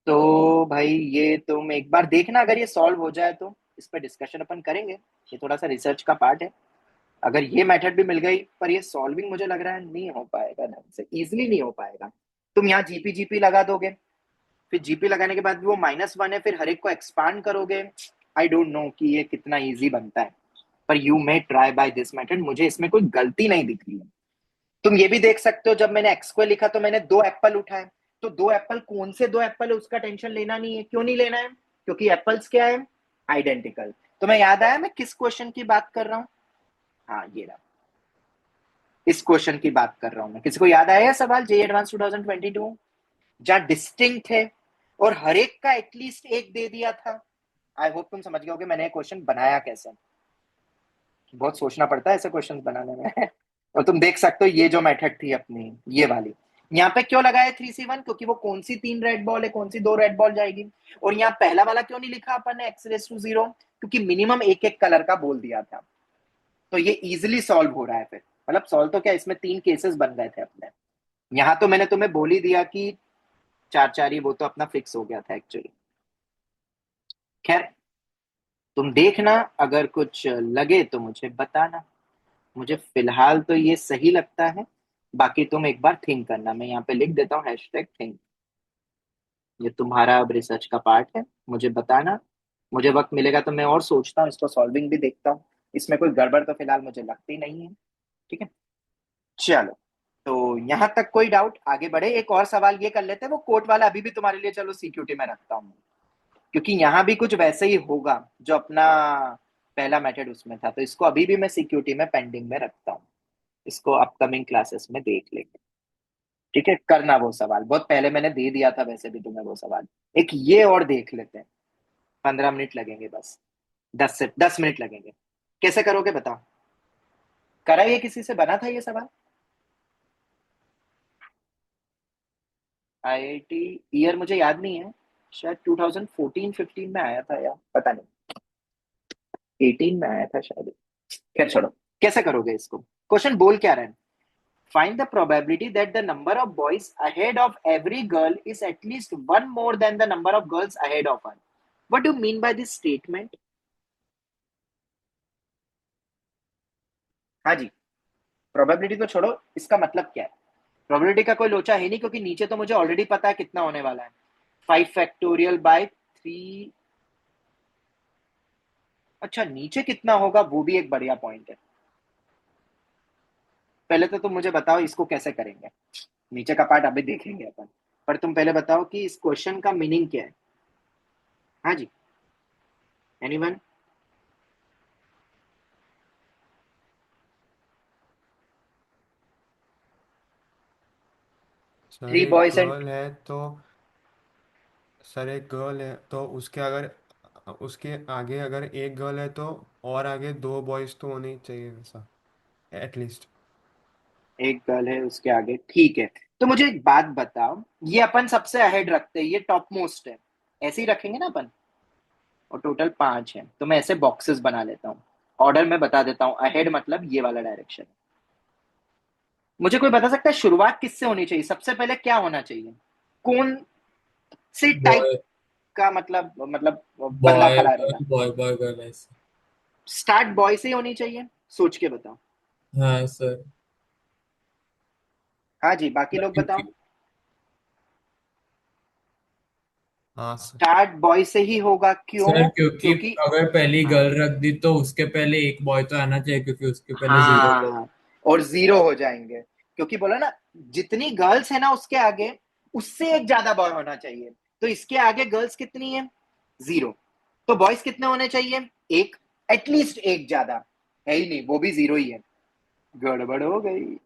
तो भाई ये तुम एक बार देखना, अगर ये सॉल्व हो जाए तो इस पर डिस्कशन अपन करेंगे। ये थोड़ा सा रिसर्च का पार्ट है। अगर ये मेथड भी मिल गई, पर ये सॉल्विंग मुझे लग रहा है नहीं हो पाएगा ढंग से, इजिली नहीं हो पाएगा। तुम यहाँ जीपी जीपी लगा दोगे, फिर जीपी लगाने के बाद भी वो -1 है, फिर हर एक को एक्सपांड करोगे। आई डोंट नो कि ये कितना इजी बनता है। पर you may try by this method, मुझे इसमें कोई गलती नहीं दिख रही है। तुम ये भी देख सकते हो, जब मैंने x² लिखा तो मैंने 2 एप्पल उठाए। तो 2 एप्पल, कौन से 2 एप्पल है उसका टेंशन लेना नहीं है। क्यों नहीं लेना है? क्योंकि एप्पल्स क्या है? आइडेंटिकल। तुम्हें याद आया मैं किस क्वेश्चन की बात कर रहा हूँ? हाँ, ये रहा, इस क्वेश्चन की बात कर रहा हूं मैं। किसी को याद आया सवाल जे एडवांस 2022, जहां डिस्टिंक्ट है और हर एक का एटलीस्ट एक दे दिया था? आई होप तुम समझ गए होगे मैंने क्वेश्चन बनाया कैसे। बहुत सोचना पड़ता है ऐसे क्वेश्चन बनाने में। और तुम देख सकते हो ये जो मेथड थी अपनी, ये वाली, यहाँ पे क्यों लगाया 3C1? क्योंकि वो कौन सी 3 रेड बॉल है, कौन सी 2 रेड बॉल जाएगी। और यहाँ पहला वाला क्यों नहीं लिखा अपन ने x⁻�0? क्योंकि मिनिमम एक एक कलर का बोल दिया था। तो ये इजिली सॉल्व हो रहा है फिर, मतलब सॉल्व तो क्या, इसमें 3 केसेस बन गए थे अपने। यहां तो मैंने तुम्हें बोल ही दिया कि 4 4 ही, वो तो अपना फिक्स हो गया था एक्चुअली। खैर, तुम देखना, अगर कुछ लगे तो मुझे बताना। मुझे फिलहाल तो ये सही लगता है, बाकी तुम एक बार थिंक करना। मैं यहाँ पे लिख देता हूँ #थिंक। ये तुम्हारा अब रिसर्च का पार्ट है, मुझे बताना। मुझे वक्त मिलेगा तो मैं और सोचता हूँ, इसको सॉल्विंग भी देखता हूँ। इसमें कोई गड़बड़ तो फिलहाल मुझे लगती नहीं है। ठीक है, चलो। तो यहाँ तक कोई डाउट? आगे बढ़े, एक और सवाल ये कर लेते हैं, वो कोर्ट वाला अभी भी तुम्हारे लिए चलो सीक्यूटी में रखता हूँ, क्योंकि यहाँ भी कुछ वैसे ही होगा जो अपना पहला मेथड उसमें था, तो इसको अभी भी मैं सिक्योरिटी में पेंडिंग में रखता हूँ। इसको अपकमिंग क्लासेस में देख लेंगे। ठीक है, करना वो सवाल, बहुत पहले मैंने दे दिया था वैसे भी तुम्हें वो सवाल। एक ये और देख लेते हैं, 15 मिनट लगेंगे बस, 10 मिनट लगेंगे। कैसे करोगे बताओ? करा ये किसी से बना था ये सवाल? आईआईटी ईयर मुझे याद नहीं है, शायद 2014-15 में आया था, या पता नहीं 18 में आया था शायद। खैर छोड़ो, कैसे करोगे इसको? क्वेश्चन बोल क्या रहा है? Find the probability that the number of boys ahead of every girl is at least one more than the number of girls ahead of her. What do you mean by this statement? हाँ जी, probability तो छोड़ो, इसका मतलब क्या है? Probability का कोई लोचा है नहीं, क्योंकि नीचे तो मुझे ऑलरेडी पता है कितना होने वाला है, 5 फैक्टोरियल/3। अच्छा, नीचे कितना होगा वो भी एक बढ़िया पॉइंट है। पहले तो तुम मुझे बताओ इसको कैसे करेंगे, नीचे का पार्ट अभी देखेंगे अपन, पर तुम पहले बताओ कि इस क्वेश्चन का मीनिंग क्या है। हाँ जी, एनीवन? सर 3 एक बॉयज एंड गर्ल है तो सर एक गर्ल है तो उसके आगे अगर एक गर्ल है तो और आगे 2 बॉयज तो होने ही चाहिए वैसा, एटलीस्ट। एक गर्ल है उसके आगे, ठीक है। तो मुझे एक बात बताओ, ये अपन सबसे अहेड रखते हैं, ये टॉप मोस्ट है, ऐसे ही रखेंगे ना अपन? और टोटल 5 है, तो मैं ऐसे बॉक्सेस बना लेता हूँ। ऑर्डर में बता देता हूँ, अहेड मतलब ये वाला डायरेक्शन। मुझे कोई बता सकता है शुरुआत किससे होनी चाहिए? सबसे पहले क्या होना चाहिए? कौन से टाइप बॉय का, मतलब बंदा बॉय खड़ा रहेगा? बॉय बॉय गर्ल ऐसे। स्टार्ट बॉय से ही होनी चाहिए, सोच के बताओ। हाँ सर। हाँ जी, बाकी लोग क्योंकि बताओ। हाँ सर। स्टार्ट बॉय से ही होगा, सर क्यों? क्योंकि क्योंकि अगर पहली हाँ, गर्ल रख दी तो उसके पहले एक बॉय तो आना चाहिए, क्योंकि उसके पहले जीरो तो। हाँ, और 0 हो जाएंगे, क्योंकि बोला ना, जितनी गर्ल्स है ना उसके आगे, उससे एक ज्यादा बॉय होना चाहिए। तो इसके आगे गर्ल्स कितनी है? 0। तो बॉयज कितने होने चाहिए? एक, एटलीस्ट एक ज्यादा। है ही नहीं, वो भी 0 ही है। गड़बड़ हो गई।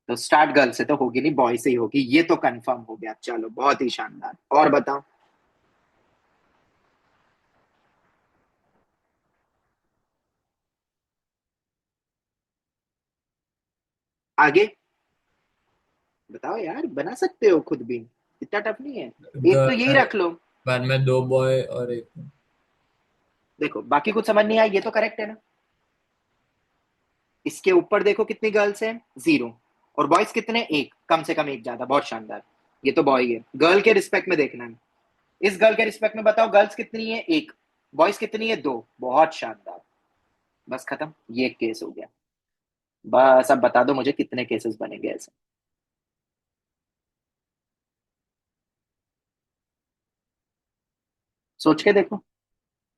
तो स्टार्ट गर्ल से तो होगी नहीं, बॉय से ही होगी, ये तो कंफर्म हो गया। चलो, बहुत ही शानदार। और बताओ। आगे बताओ यार, बना सकते हो खुद भी, इतना टफ नहीं है। एक तो यही गर्ल रख लो। बाद में 2 बॉय और एक। देखो, बाकी कुछ समझ नहीं आया, ये तो करेक्ट है ना? इसके ऊपर देखो कितनी गर्ल्स हैं, 0। और बॉयज कितने? एक, कम से कम एक ज्यादा, बहुत शानदार। ये तो बॉय है, गर्ल के रिस्पेक्ट में देखना है। इस गर्ल के रिस्पेक्ट में बताओ, गर्ल्स कितनी है? एक। बॉयज कितनी है? 2। बहुत शानदार। बस खत्म, ये एक केस हो गया। बस अब बता दो मुझे कितने केसेस बनेंगे ऐसे। सोच के देखो,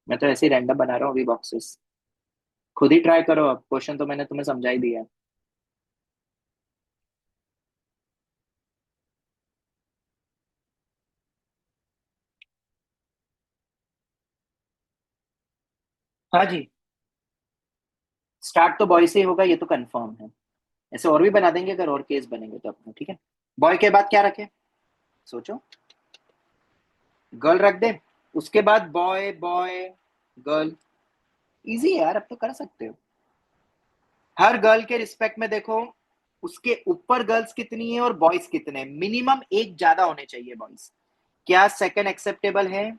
मैं तो ऐसे ही रैंडम बना रहा हूँ अभी बॉक्सेस। खुद ही ट्राई करो, अब क्वेश्चन तो मैंने तुम्हें समझा ही दिया है। हाँ जी, स्टार्ट तो बॉय से ही होगा, ये तो कंफर्म है। ऐसे और भी बना देंगे अगर और केस बनेंगे तो अपने, ठीक है। बॉय के बाद क्या रखे? सोचो। गर्ल रख दे, उसके बाद बॉय बॉय गर्ल। इजी है यार, अब तो कर सकते हो। हर गर्ल के रिस्पेक्ट में देखो, उसके ऊपर गर्ल्स कितनी है और बॉयज कितने हैं। मिनिमम एक ज्यादा होने चाहिए बॉयज। क्या सेकंड एक्सेप्टेबल है?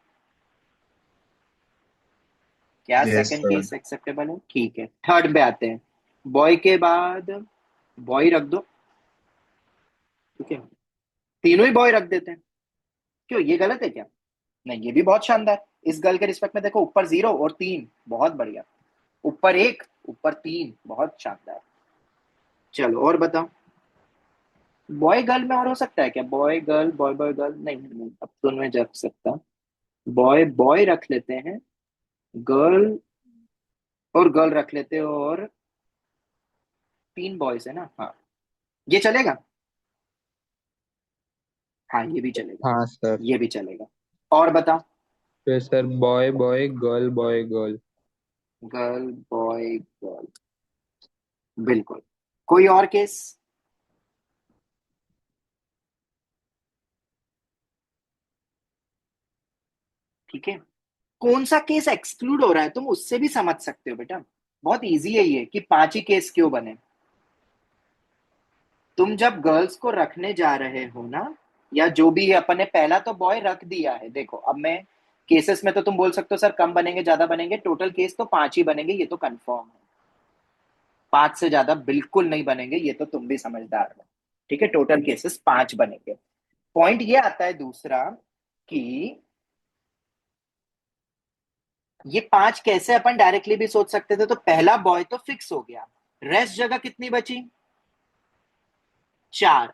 क्या Yes, second sir. Case acceptable है? ठीक है, थर्ड पे आते हैं। बॉय के बाद बॉय रख दो, ठीक है, तीनों ही बॉय रख देते हैं। क्यों, ये गलत है क्या? नहीं, ये भी बहुत शानदार। इस गर्ल के रिस्पेक्ट में देखो, ऊपर 0 और 3, बहुत बढ़िया। ऊपर 1, ऊपर 3, बहुत शानदार। चलो और बताओ, बॉय गर्ल में और हो सकता है क्या? Boy girl, boy boy girl, नहीं नहीं, अब तो मैं रख सकता। बॉय बॉय रख लेते हैं, गर्ल और गर्ल रख लेते हो, और 3 बॉयज है ना? हाँ, ये चलेगा। हाँ, ये भी चलेगा, हाँ सर। ये भी चलेगा। और बताओ, फिर sir boy boy girl boy girl. Girl boy girl, बिल्कुल। कोई और केस? ठीक है, कौन सा केस एक्सक्लूड हो रहा है तुम उससे भी समझ सकते हो बेटा। बहुत इजी है ये कि 5 ही केस क्यों बने। तुम जब गर्ल्स को रखने जा रहे हो ना, या जो भी है, अपन ने पहला तो बॉय रख दिया है। देखो, अब मैं केसेस में तो तुम बोल सकते हो सर कम बनेंगे ज्यादा बनेंगे, टोटल केस तो 5 ही बनेंगे, ये तो कंफर्म है। 5 से ज्यादा बिल्कुल नहीं बनेंगे, ये तो तुम भी समझदार हो। ठीक है, टोटल केसेस 5 बनेंगे। पॉइंट ये आता है दूसरा कि ये 5 कैसे अपन डायरेक्टली भी सोच सकते थे। तो पहला बॉय तो फिक्स हो गया, रेस्ट जगह कितनी बची? 4।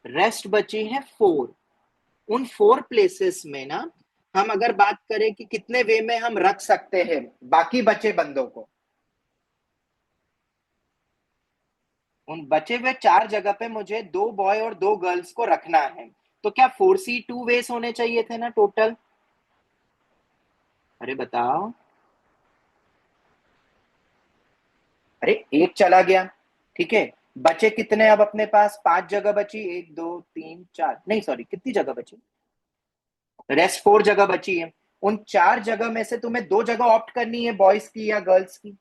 रेस्ट बची है 4। उन 4 प्लेसेस में ना, हम अगर बात करें कि कितने वे में हम रख सकते हैं बाकी बचे बंदों को, उन बचे हुए 4 जगह पे मुझे 2 बॉय और 2 गर्ल्स को रखना है। तो क्या 4C 2 वेज होने चाहिए थे ना टोटल? अरे बताओ। अरे एक चला गया, ठीक है, बचे कितने अब अपने पास? 5 जगह बची, 1 2 3 4, नहीं सॉरी, कितनी जगह बची? रेस्ट 4 जगह बची है। उन 4 जगह में से तुम्हें 2 जगह ऑप्ट करनी है, बॉयज की या गर्ल्स की।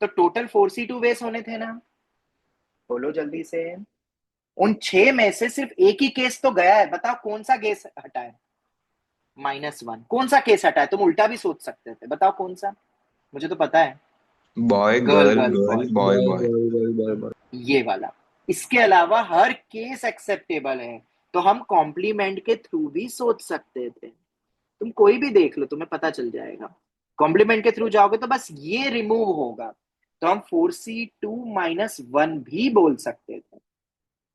तो टोटल 4C 2 वेज होने थे ना? बोलो जल्दी से। उन 6 में से सिर्फ एक ही केस तो गया है, बताओ कौन सा केस हटा है? -1। कौन सा केस हटा है? तुम उल्टा भी सोच सकते थे, बताओ कौन सा। मुझे तो पता है, Boy, girl girl, girl girl, boy, boy, boy boy. Girl girl boy boy. ये वाला। इसके अलावा हर केस एक्सेप्टेबल है, तो हम कॉम्प्लीमेंट के थ्रू भी सोच सकते थे। तुम कोई भी देख लो, तुम्हें पता चल जाएगा। कॉम्प्लीमेंट के थ्रू जाओगे तो बस ये रिमूव होगा, तो हम 4C2 - 1 भी बोल सकते थे,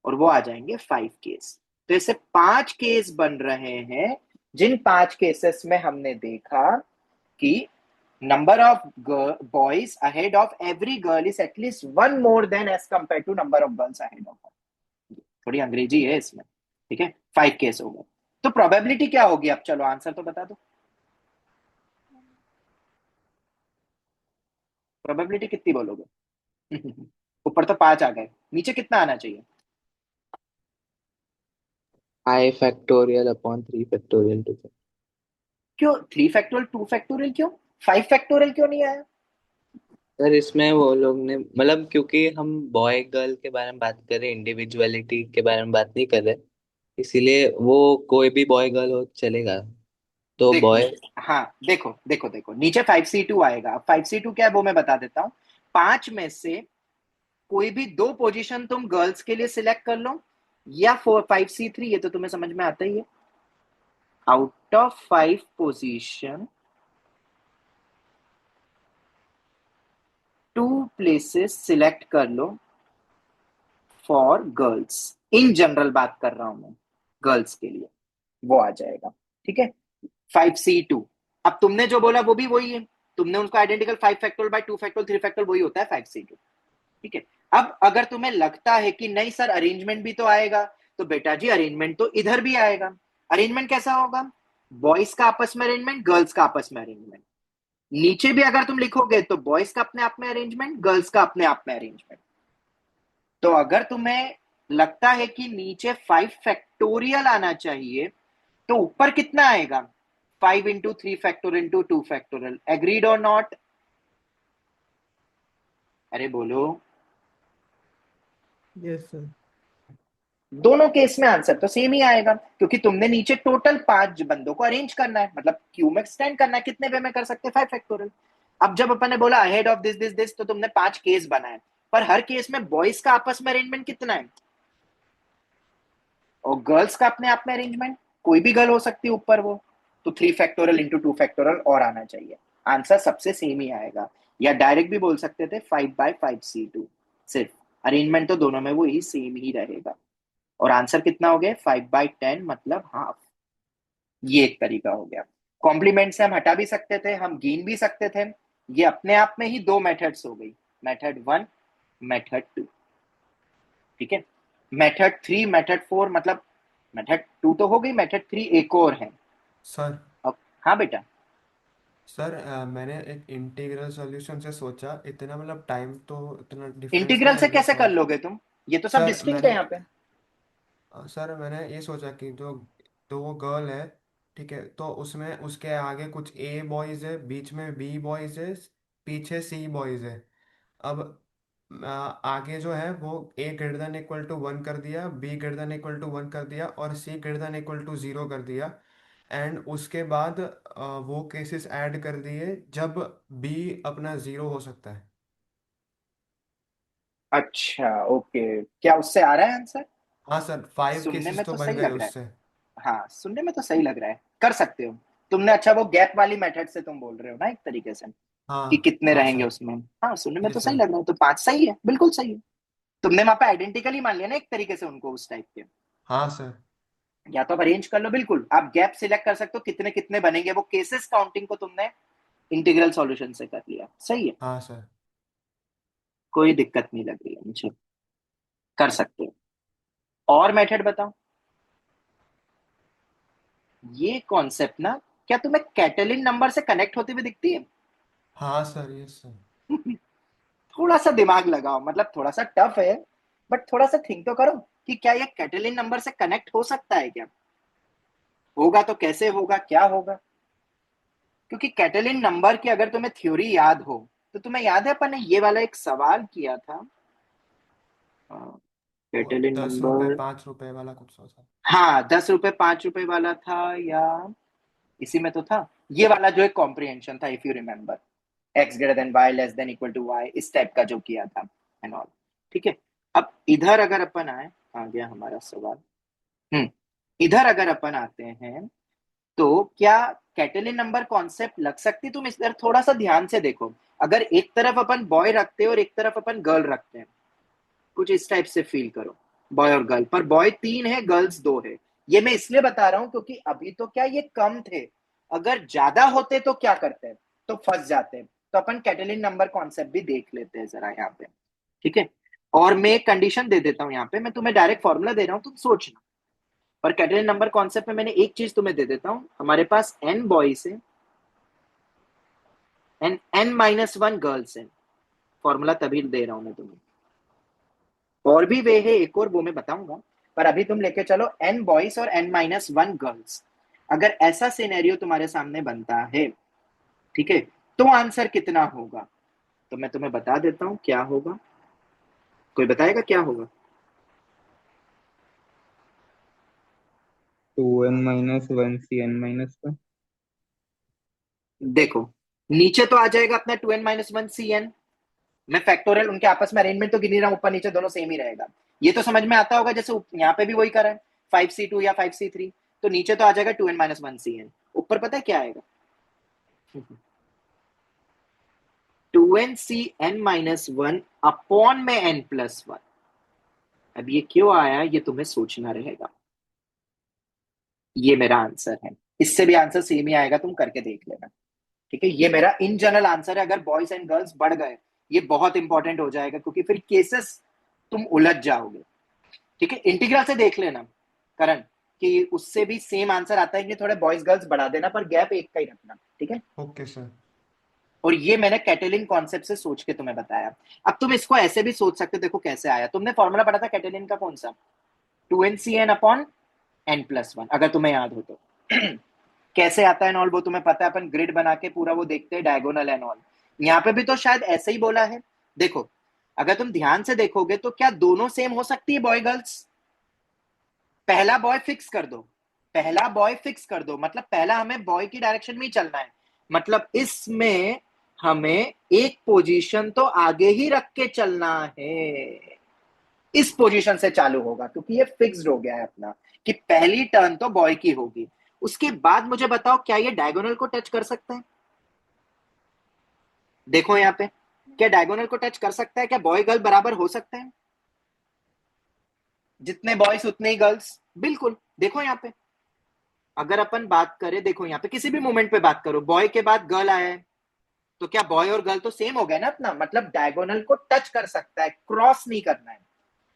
और वो आ जाएंगे 5 केस। तो ऐसे 5 केस बन रहे हैं, जिन 5 केसेस में हमने देखा कि number of boys ahead of every girl is at least one more than as compared to number of girls ahead of her। थोड़ी अंग्रेजी है इसमें, ठीक है। 5 केस हो गए, तो प्रोबेबिलिटी क्या होगी? अब चलो आंसर तो बता दो, प्रोबेबिलिटी कितनी बोलोगे? ऊपर तो 5 आ गए, नीचे कितना आना चाहिए? I factorial upon 3 factorial 2। क्यों 3 फैक्टोरियल 2 फैक्टोरियल, क्यों 5 फैक्टोरियल क्यों नहीं आया? सर इसमें वो लोग ने मतलब, क्योंकि हम बॉय गर्ल के बारे में बात कर रहे हैं, इंडिविजुअलिटी के बारे में बात नहीं कर रहे, इसीलिए वो कोई भी बॉय गर्ल हो चलेगा। तो देखो, बॉय। हाँ देखो देखो देखो, नीचे 5C2 आएगा। 5C2 क्या है वो मैं बता देता हूँ। 5 में से कोई भी 2 पोजीशन तुम गर्ल्स के लिए सिलेक्ट कर लो, या 5C3, ये तो तुम्हें समझ में आता ही है। Out of 5 position 2 places select कर लो फॉर गर्ल्स। इन जनरल बात कर रहा हूं मैं, गर्ल्स के लिए वो आ जाएगा, ठीक है। 5C2, अब तुमने जो बोला वो भी वही है। तुमने उनको आइडेंटिकल 5 फैक्टोरियल/2 फैक्टोरियल 3 फैक्टोरियल वही होता है 5C2, ठीक है। अब अगर तुम्हें लगता है कि नहीं सर अरेंजमेंट भी तो आएगा, तो बेटा जी अरेंजमेंट तो इधर भी आएगा। अरेंजमेंट कैसा होगा? बॉयज का आपस में अरेंजमेंट, गर्ल्स का आपस में अरेंजमेंट। नीचे भी अगर तुम लिखोगे तो बॉयज का अपने आप में अरेंजमेंट, गर्ल्स का अपने आप में अरेंजमेंट। तो अगर तुम्हें लगता है कि नीचे 5 फैक्टोरियल आना चाहिए, तो ऊपर कितना आएगा? 5 × 3 फैक्टोरियल × 2 फैक्टोरियल। एग्रीड और नॉट? अरे बोलो। Yes sir. दोनों केस में आंसर तो सेम ही आएगा, क्योंकि तुमने नीचे टोटल 5 बंदों को अरेंज करना है, मतलब क्यू में एक्सटेंड करना है। कितने वे में कर सकते हैं? 5 फैक्टोरियल। अब जब अपन ने बोला ahead of this this this, तो तुमने 5 केस बनाए, पर हर केस में बॉयज का आपस में अरेंजमेंट कितना है और गर्ल्स का अपने आप में अरेंजमेंट? कोई भी गर्ल हो सकती है ऊपर वो, तो 3 फैक्टोरियल इंटू 2 फैक्टोरियल और आना चाहिए, आंसर सबसे सेम ही आएगा। या डायरेक्ट भी बोल सकते थे 5/5 C2, सिर्फ अरेंजमेंट तो दोनों में वो ही सेम ही रहेगा। और आंसर कितना हो गया? 5/10, मतलब हाफ। ये एक तरीका हो गया। कॉम्प्लीमेंट से हम हटा भी सकते थे, हम गिन भी सकते थे। ये अपने आप में ही 2 मेथड्स हो गई, मेथड 1, मेथड 2। ठीक है, मेथड 3, मेथड 4, मतलब मेथड 2 तो हो गई, मेथड 3 एक और है। सर अब हाँ बेटा। सर मैंने एक इंटीग्रल सॉल्यूशन से सोचा, इतना मतलब टाइम तो इतना डिफरेंस इंटीग्रल नहीं से आएगा कैसे कर सॉल्व। लोगे तुम? ये तो सब सर डिस्टिंक्ट है मैंने यहाँ पे। सर मैंने ये सोचा कि जो दो वो गर्ल है, ठीक है, तो उसमें उसके आगे कुछ ए बॉयज है, बीच में बी बॉयज है, पीछे सी बॉयज है। अब आगे जो है वो A greater than equal to 1 कर दिया, B greater than equal to 1 कर दिया और C greater than equal to 0 कर दिया। एंड उसके बाद वो केसेस ऐड कर दिए जब बी अपना 0 हो सकता है। अच्छा ओके, क्या उससे आ रहा है आंसर? हाँ सर, 5 सुनने केसेस में तो तो बन सही गए लग रहा है। उससे। हाँ, सुनने में तो सही लग रहा है, कर सकते हो। तुमने अच्छा वो गैप वाली मेथड से तुम बोल रहे हो ना एक तरीके से, कि हाँ कितने हाँ रहेंगे सर। उसमें। हाँ, सुनने में तो यस सही सर। लग रहा है, तो 5 सही है, बिल्कुल सही है। तुमने वहां पे आइडेंटिकली मान लिया ना एक तरीके से उनको, उस टाइप के। हाँ सर। या तो आप अरेंज कर लो, बिल्कुल आप गैप सिलेक्ट कर सकते हो, कितने कितने बनेंगे, वो केसेस काउंटिंग को तुमने इंटीग्रल सॉल्यूशन से कर लिया, सही है। हाँ सर। कोई दिक्कत नहीं लग रही है मुझे, कर सकते हो। और मेथड बताओ। ये कॉन्सेप्ट ना, क्या तुम्हें कैटेलिन नंबर से कनेक्ट होते हुए दिखती है? हाँ सर। Yes sir. थोड़ा सा दिमाग लगाओ, मतलब थोड़ा सा टफ है, बट थोड़ा सा थिंक तो करो कि क्या ये कैटेलिन नंबर से कनेक्ट हो सकता है क्या? होगा तो कैसे होगा, क्या होगा? क्योंकि कैटेलिन नंबर की अगर तुम्हें थ्योरी याद हो, तो तुम्हें याद है अपन ने ये वाला एक सवाल किया था, वो कैटेलिन 10 रुपए नंबर। 5 रुपए वाला कुछ सोचा। हाँ, 10 रुपए 5 रुपए वाला था, या इसी में तो था। ये वाला जो एक कॉम्प्रिहेंशन था, if you remember, x greater than y less than equal to y, इस टाइप का जो किया था एंड ऑल। ठीक है, अब इधर अगर अपन आए, आ गया हमारा सवाल। हम्म, इधर अगर अपन आते हैं, तो क्या कैटेलिन नंबर कॉन्सेप्ट लग सकती? तुम इधर थोड़ा सा ध्यान से देखो। अगर एक तरफ अपन बॉय रखते हैं और एक तरफ अपन गर्ल रखते हैं, कुछ इस टाइप से फील करो, बॉय और गर्ल, पर बॉय 3 है, गर्ल्स 2 है। ये मैं इसलिए बता रहा हूं क्योंकि अभी तो क्या ये कम थे, अगर ज्यादा होते तो क्या करते हैं, तो फंस जाते हैं। तो अपन कैटेलिन नंबर कॉन्सेप्ट भी देख लेते हैं जरा यहाँ पे। ठीक है, और मैं एक कंडीशन दे देता हूँ यहाँ पे, मैं तुम्हें डायरेक्ट फॉर्मूला दे रहा हूँ, तुम सोचना। पर कैटेलिन नंबर कॉन्सेप्ट में मैंने एक चीज तुम्हें दे देता हूँ, हमारे पास n बॉयज है एंड n-1 गर्ल्स है। फॉर्मूला तभी दे रहा हूं मैं तुम्हें, और भी वे है एक और, वो मैं बताऊंगा। पर अभी तुम लेके चलो n बॉयज और n-1 गर्ल्स। अगर ऐसा सिनेरियो तुम्हारे सामने बनता है, ठीक है, तो आंसर कितना होगा? तो मैं तुम्हें बता देता हूं क्या होगा। कोई बताएगा क्या होगा? 2n-1 C n-1। देखो, नीचे तो आ जाएगा अपना 2n-1 Cn। मैं फैक्टोरियल उनके आपस में अरेंजमेंट तो गिन ही रहा हूं, ऊपर नीचे दोनों सेम ही रहेगा। ये तो समझ में आता होगा, जैसे यहाँ पे भी वही करा है, 5C2 या 5C3। तो नीचे तो आ जाएगा 2n-1 Cn, ऊपर पता है क्या आएगा? 2n-Cn-1 अपॉन में n+1। अब ये क्यों आया, ये तुम्हें सोचना रहेगा। ये मेरा आंसर है, इससे भी आंसर सेम ही आएगा, तुम करके देख लेना। ठीक है, ये मेरा इन जनरल आंसर है। अगर बॉयज एंड गर्ल्स बढ़ गए, ये बहुत इंपॉर्टेंट हो जाएगा, क्योंकि फिर केसेस तुम उलझ जाओगे। ठीक है, इंटीग्रल से देख लेना करण, कि उससे भी सेम आंसर आता है कि थोड़े बॉयज गर्ल्स बढ़ा देना, पर गैप एक का ही रखना। ठीक है, ओके सर। और ये मैंने कैटेलिन कॉन्सेप्ट से सोच के तुम्हें बताया। अब तुम इसको ऐसे भी सोच सकते हो, देखो कैसे आया। तुमने फॉर्मूला पढ़ा था कैटेलिन का कौन सा? 2n-Cn अपॉन n+1, अगर तुम्हें याद हो तो। कैसे आता है ऑल वो तुम्हें पता है, अपन ग्रिड बना के पूरा वो देखते हैं, डायगोनल एंड ऑल। यहाँ पे भी तो शायद ऐसे ही बोला है। देखो, अगर तुम ध्यान से देखोगे तो क्या दोनों सेम हो सकती है बॉय गर्ल्स? पहला बॉय फिक्स कर दो, पहला बॉय फिक्स कर दो, मतलब पहला हमें बॉय की डायरेक्शन में ही चलना है, मतलब इसमें हमें एक पोजीशन तो आगे ही रख के चलना है, इस पोजीशन से चालू होगा क्योंकि ये फिक्स्ड हो गया है अपना कि पहली टर्न तो बॉय की होगी। उसके बाद मुझे बताओ क्या ये डायगोनल को टच कर सकता है? देखो यहां पे, क्या डायगोनल को टच कर सकता है? क्या बॉय गर्ल बराबर हो सकते हैं? जितने बॉयज उतने ही गर्ल्स, बिल्कुल। देखो यहां पे अगर अपन बात करें, देखो यहाँ पे किसी भी मोमेंट पे बात करो, बॉय के बाद गर्ल आया है, तो क्या बॉय और गर्ल तो सेम हो गया ना अपना, मतलब डायगोनल को टच कर सकता है, क्रॉस नहीं करना है।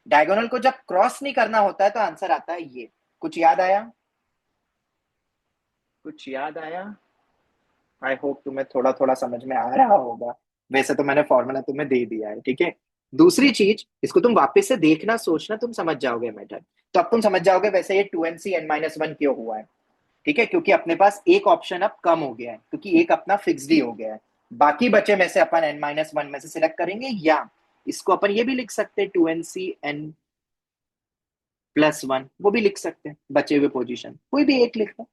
डायगोनल को जब क्रॉस नहीं करना होता है तो आंसर आता है ये। कुछ याद आया? कुछ याद आया? आई होप तुम्हें थोड़ा थोड़ा समझ में आ रहा होगा। वैसे तो मैंने फॉर्मूला तुम्हें दे दिया है, ठीक है। दूसरी चीज, इसको तुम वापस से देखना सोचना, तुम समझ जाओगे मैटर। तो अब तुम समझ जाओगे वैसे ये 2nc(n-1) क्यों हुआ है, ठीक है, क्योंकि अपने पास एक ऑप्शन अब कम हो गया है, क्योंकि एक अपना फिक्स्ड ही हो गया है। बाकी बचे में से अपन n-1 में से सिलेक्ट करेंगे, या इसको अपन ये भी लिख सकते हैं 2nc(n+1), वो भी लिख सकते हैं, बचे हुए पोजीशन कोई भी एक लिखो।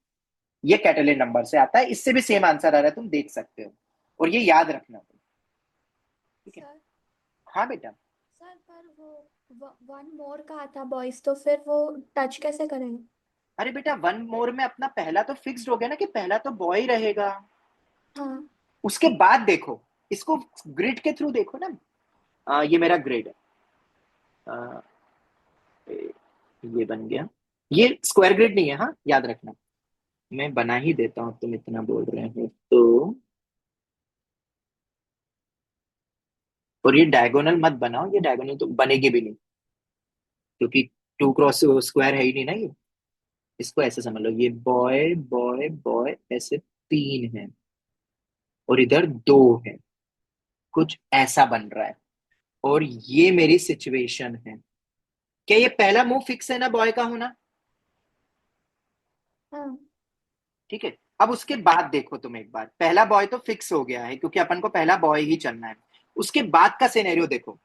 ये कैटेलिन नंबर से आता है, इससे भी सेम आंसर आ रहा है, तुम देख सकते हो, और ये याद रखना तुम, ठीक है। सर हाँ बेटा। सर पर वो वन मोर कहा था बॉयज, तो फिर वो टच कैसे करेंगे? अरे बेटा, वन मोर में अपना पहला तो फिक्स्ड हो गया ना कि पहला तो बॉय रहेगा। हाँ। उसके बाद देखो, इसको ग्रिड के थ्रू देखो ना। ये मेरा ग्रिड है, ये बन गया, ये स्क्वायर ग्रिड नहीं है, हाँ याद रखना। मैं बना ही देता हूँ, तुम इतना बोल रहे हो तो। और ये डायगोनल मत बनाओ, ये डायगोनल तो बनेगी भी नहीं, क्योंकि 2 क्रॉस स्क्वायर है ही नहीं ना ये। इसको ऐसे समझ लो, ये बॉय बॉय बॉय ऐसे 3 है, और इधर 2 है, कुछ ऐसा बन रहा है, और ये मेरी सिचुएशन है। क्या ये पहला मूव फिक्स है ना बॉय का होना? हाँ। ठीक है। अब उसके बाद देखो तुम एक बार, पहला बॉय तो फिक्स हो गया है क्योंकि अपन को पहला बॉय ही चलना है। उसके बाद का सिनेरियो देखो,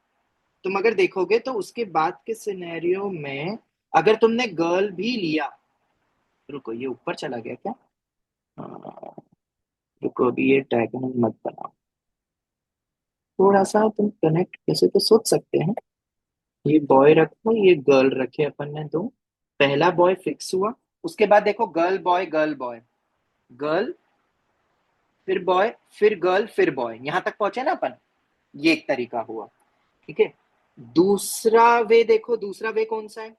तुम अगर देखोगे तो उसके बाद के सिनेरियो में अगर तुमने गर्ल भी लिया, रुको ये ऊपर चला गया क्या? रुको अभी ये डायगोनल मत बनाओ, थोड़ा सा तुम कनेक्ट कैसे तो सोच सकते हैं। ये बॉय रखो, ये गर्ल रखे अपन ने दो, पहला बॉय फिक्स हुआ, उसके बाद देखो girl boy girl boy, girl फिर बॉय फिर गर्ल फिर बॉय, यहां तक पहुंचे ना अपन, ये एक तरीका हुआ, ठीक है। दूसरा वे देखो, दूसरा वे कौन सा है?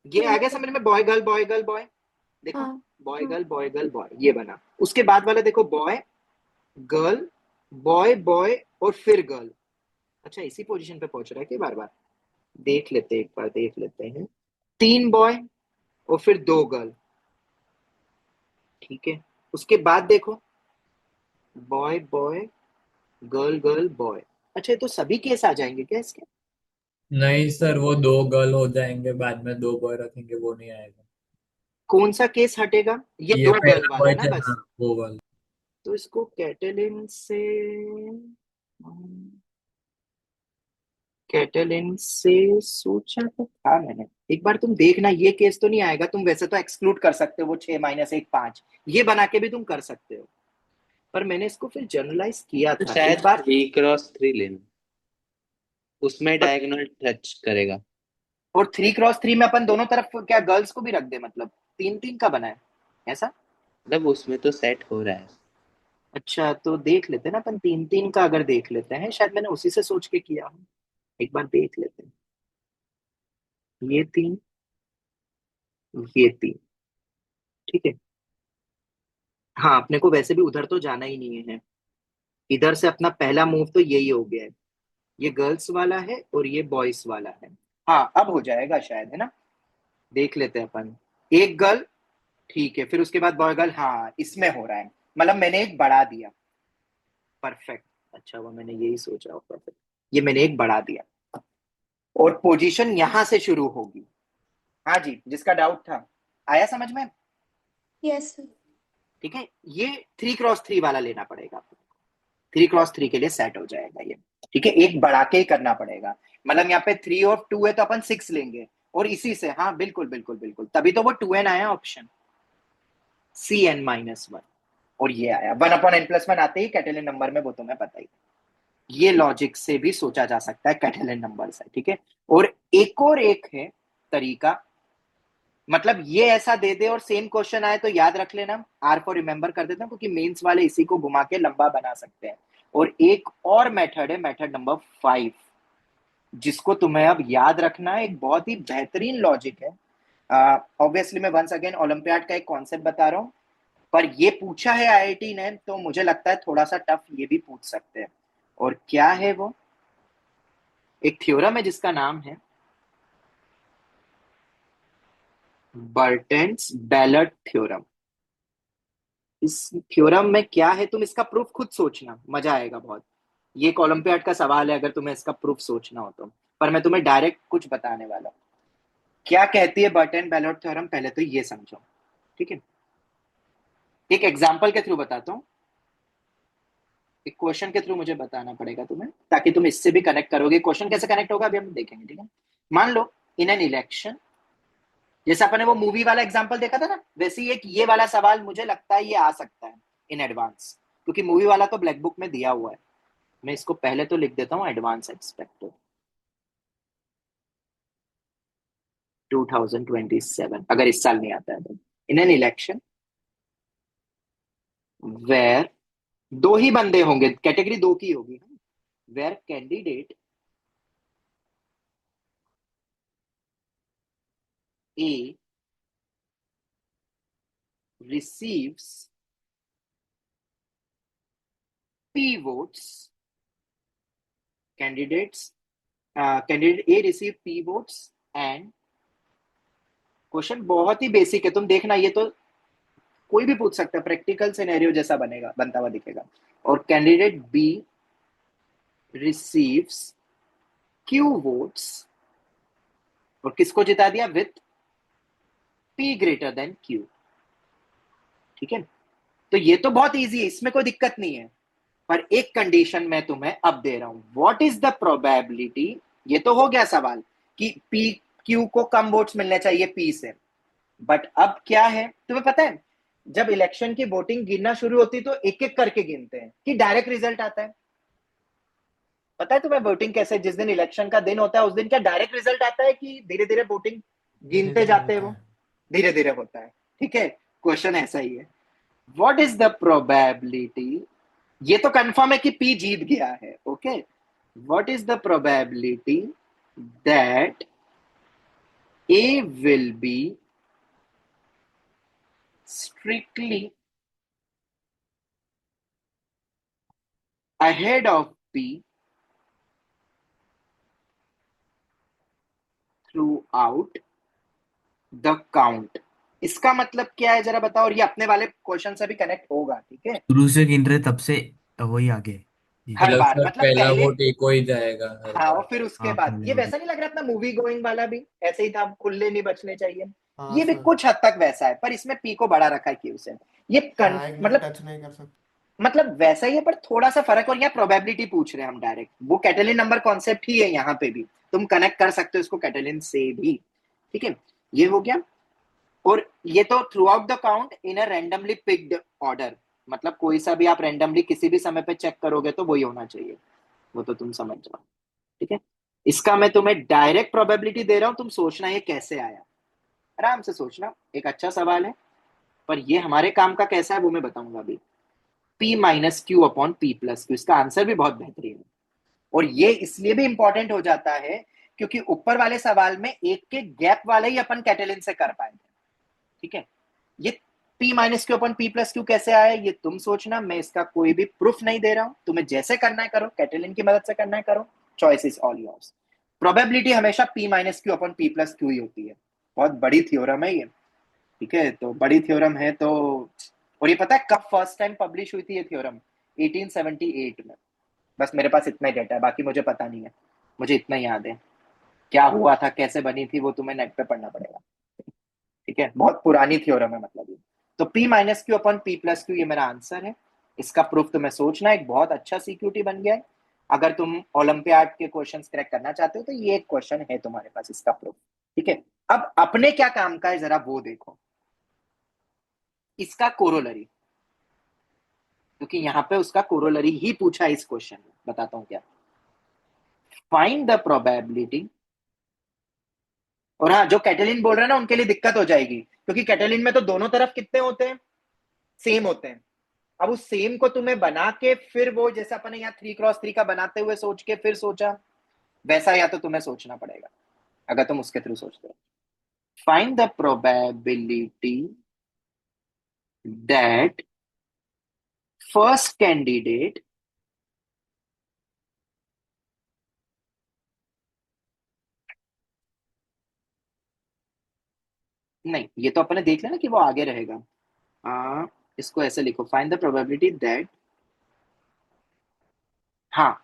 ये आ गया समझ में, boy girl boy girl boy, देखो हाँ। बॉय हाँ। गर्ल बॉय गर्ल बॉय, ये बना। उसके बाद वाला देखो, बॉय गर्ल बॉय बॉय और फिर गर्ल। अच्छा इसी पोजीशन पे पहुंच रहा है कि बार बार? देख लेते हैं, एक बार देख लेते हैं। 3 बॉय और फिर 2 गर्ल, ठीक है। उसके बाद देखो, boy boy girl girl boy. अच्छा ये तो सभी केस आ जाएंगे क्या इसके? नहीं सर, वो 2 गर्ल हो जाएंगे, बाद में 2 बॉय रखेंगे, वो नहीं आएगा। कौन सा केस हटेगा? ये ये 2 गर्ल पहला वाला बॉय ना हाँ, बस। वो वाला। तो इसको कैटेलिन से सोचा तो था मैंने, एक बार तुम देखना, ये केस तो नहीं आएगा। तुम वैसे तो एक्सक्लूड कर सकते हो वो 6-1 5, ये बना के भी तुम कर सकते हो, पर मैंने इसको फिर जनरलाइज किया तो था शायद एक बार। 3x3 लेना, उसमें पर डायगोनल टच करेगा। और 3x3 में अपन दोनों तरफ क्या गर्ल्स को भी रख दे, मतलब 3-3 का बना है ऐसा? मतलब उसमें तो सेट हो रहा है। अच्छा तो देख लेते हैं ना अपन, 3-3 का अगर देख लेते हैं, शायद मैंने उसी से सोच के किया हूँ, एक बार देख लेते हैं। ये 3, ये 3, ठीक है। हाँ अपने को वैसे भी उधर तो जाना ही नहीं है, इधर से अपना पहला मूव तो यही हो गया है, ये गर्ल्स वाला है और ये बॉयज वाला है। हाँ अब हो जाएगा शायद, है ना? देख लेते हैं अपन, एक गर्ल, ठीक है, फिर उसके बाद बॉय गर्ल, हाँ इसमें हो रहा है, मतलब मैंने एक बढ़ा दिया, परफेक्ट। अच्छा वो मैंने यही सोचा हो, परफेक्ट, ये मैंने एक बढ़ा दिया, और पोजीशन यहां से शुरू होगी। हाँ जी, जिसका डाउट था आया समझ में? Yes sir. ठीक है, ये 3x3 वाला लेना पड़ेगा, 3x3 के लिए सेट हो जाएगा ये, ठीक है। एक बढ़ा के ही करना पड़ेगा, मतलब यहाँ पे 3 और 2 है तो अपन 6 लेंगे, और इसी से, हाँ बिल्कुल बिल्कुल बिल्कुल, तभी तो वो 2n आया ऑप्शन, Cn-1, और ये आया 1/n+1 आते ही कैटेलिन नंबर में, वो तुम्हें पता ही। ये लॉजिक से भी सोचा जा सकता है कैटेलिन नंबर से, ठीक है। और एक है तरीका, मतलब ये ऐसा दे दे और सेम क्वेश्चन आए तो याद रख लेना, आर फॉर रिमेंबर कर देता हूं, क्योंकि मेंस वाले इसी को घुमा के लंबा बना सकते हैं। और एक और मेथड है, मेथड नंबर 5, जिसको तुम्हें अब याद रखना है, एक बहुत ही बेहतरीन लॉजिक है। ऑब्वियसली मैं वंस अगेन ओलंपियाड का एक कॉन्सेप्ट बता रहा हूं, पर ये पूछा है आईआईटी ने, तो मुझे लगता है थोड़ा सा टफ ये भी पूछ सकते हैं। और क्या है वो? एक थ्योरम है जिसका नाम है बर्टेन्स बैलट थ्योरम। इस थ्योरम में क्या है, तुम इसका प्रूफ खुद सोचना, मजा आएगा बहुत। ये एक ओलंपियाड का सवाल है अगर तुम्हें इसका प्रूफ सोचना हो तो, पर मैं तुम्हें डायरेक्ट कुछ बताने वाला हूं। क्या कहती है बर्टेन बैलट थ्योरम, पहले तो ये समझो, ठीक है। एक एग्जाम्पल के थ्रू बताता हूँ, एक क्वेश्चन के थ्रू मुझे बताना पड़ेगा तुम्हें, ताकि तुम इससे भी कनेक्ट करोगे। क्वेश्चन कैसे कनेक्ट होगा अभी हम देखेंगे, ठीक है। मान लो इन एन इलेक्शन, जैसे अपने वो मूवी वाला एग्जांपल देखा था ना, वैसे ही एक ये वाला सवाल मुझे लगता है ये आ सकता है इन एडवांस, क्योंकि मूवी वाला तो ब्लैक बुक में दिया हुआ है। मैं इसको पहले तो लिख देता हूँ, एडवांस एक्सपेक्टेड 2027, अगर इस साल नहीं आता है तो। इन एन इलेक्शन वेयर, दो ही बंदे होंगे, कैटेगरी दो की होगी, where candidate A receives P votes, candidate A receive P votes and, question बहुत ही बेसिक है, तुम देखना, ये तो कोई भी पूछ सकता है, प्रैक्टिकल सिनेरियो जैसा बनेगा, बनता हुआ दिखेगा। और candidate B receives Q votes, और किसको जिता दिया? With P greater than Q, ठीक है। तो ये तो बहुत इजी है, इसमें कोई दिक्कत नहीं है, पर एक कंडीशन मैं तुम्हें अब दे रहा हूं। व्हाट इज द प्रोबेबिलिटी, ये तो हो गया सवाल कि पी क्यू को कम वोट्स मिलने चाहिए पी से, बट अब क्या है तुम्हें पता है, जब इलेक्शन की वोटिंग गिनना शुरू होती तो एक एक करके गिनते हैं कि डायरेक्ट रिजल्ट आता है? पता है तुम्हें वोटिंग कैसे, जिस दिन इलेक्शन का दिन होता है उस दिन क्या डायरेक्ट रिजल्ट आता है कि धीरे धीरे वोटिंग धीरे गिनते धीरे जाते हैं होता वो? है। धीरे धीरे होता है, ठीक है। क्वेश्चन ऐसा ही है, व्हाट इज द प्रोबेबिलिटी, ये तो कंफर्म है कि पी जीत गया है, okay. What is the probability that A will be strictly ahead of P throughout the count? इसका मतलब क्या है जरा बताओ, और ये अपने वाले क्वेश्चन से भी कनेक्ट होगा, ठीक है। शुरू से गिन रहे तब से वही आगे। ठीक है। हर मतलब बार, सर मतलब पहला पहले, वोट एक हो ही जाएगा हर हाँ, और बार। फिर उसके हाँ बाद पहले ये वही। वैसा नहीं लग रहा अपना मूवी गोइंग वाला भी ऐसे ही था, खुले नहीं बचने चाहिए, हाँ ये भी सर, कुछ हद तक वैसा है, पर इसमें पी को बड़ा रखा है क्यू से। ये टैग में मतलब टच नहीं कर सकते। वैसा ही है, पर थोड़ा सा फर्क, और यहाँ प्रोबेबिलिटी पूछ रहे हैं हम डायरेक्ट, वो कैटेलिन नंबर कॉन्सेप्ट ही है, यहाँ पे भी तुम कनेक्ट कर सकते हो इसको कैटेलिन से भी, ठीक है। ये हो गया। और ये तो through out the count in a randomly picked order, मतलब कोई सा भी आप रैंडमली किसी भी समय पे चेक करोगे तो वही होना चाहिए, वो तो तुम समझ जाओ, ठीक है। इसका मैं तुम्हें डायरेक्ट प्रोबेबिलिटी दे रहा हूं, तुम सोचना ये कैसे आया, आराम से सोचना, एक अच्छा सवाल है, पर ये हमारे काम का कैसा है वो मैं बताऊंगा अभी। P minus q upon P plus Q, इसका आंसर भी बहुत बेहतरीन है, और ये इसलिए भी इंपॉर्टेंट हो जाता है क्योंकि ऊपर वाले सवाल में एक के गैप वाले ही अपन कैटेलिन से कर पाए थे, ठीक है। ये P minus q upon P plus Q कैसे आया ये तुम सोचना, मैं इसका कोई भी प्रूफ नहीं दे रहा हूं, तुम्हें जैसे करना है करो, कैटेलिन की मदद से करना है करो, choice is all yours. Probability हमेशा P minus q upon P plus q ही होती है, बहुत बड़ी थ्योरम है ये, ठीक है। तो बड़ी थ्योरम है तो, और ये पता है कब फर्स्ट टाइम पब्लिश हुई थी ये थ्योरम? 1878 में। बस मेरे पास इतना ही डेटा है, बाकी मुझे पता नहीं है, मुझे इतना ही याद है, क्या हुआ था कैसे बनी थी वो तुम्हें नेट पे पढ़ना पड़ेगा, ठीक है। बहुत पुरानी थ्योरम है मतलब ये। तो P minus q upon P plus Q ये मेरा आंसर है, इसका प्रूफ तुम्हें सोचना, एक बहुत अच्छा सीक्यूटी बन गया है। अगर तुम ओलंपियाड के क्वेश्चंस क्रैक करना चाहते हो तो ये एक क्वेश्चन है तुम्हारे पास इसका प्रूफ, ठीक है, अब अपने क्या काम का है जरा वो देखो, इसका कोरोलरी, क्योंकि यहां पे उसका कोरोलरी ही पूछा इस क्वेश्चन में। बताता हूं क्या, फाइंड द प्रोबेबिलिटी। और हाँ, जो कैटेलिन बोल रहे हैं ना उनके लिए दिक्कत हो जाएगी, क्योंकि कैटेलिन में तो दोनों तरफ कितने होते हैं, सेम होते हैं। अब उस सेम को तुम्हें बना के फिर वो जैसे अपने यहाँ 3x3 का बनाते हुए सोच के फिर सोचा, वैसा या तो तुम्हें सोचना पड़ेगा अगर तुम उसके थ्रू सोचते हो। Find the probability that first candidate नहीं, ये तो अपने देख लेना कि वो आगे रहेगा। इसको ऐसे लिखो, फाइंड द प्रोबेबिलिटी दैट, हाँ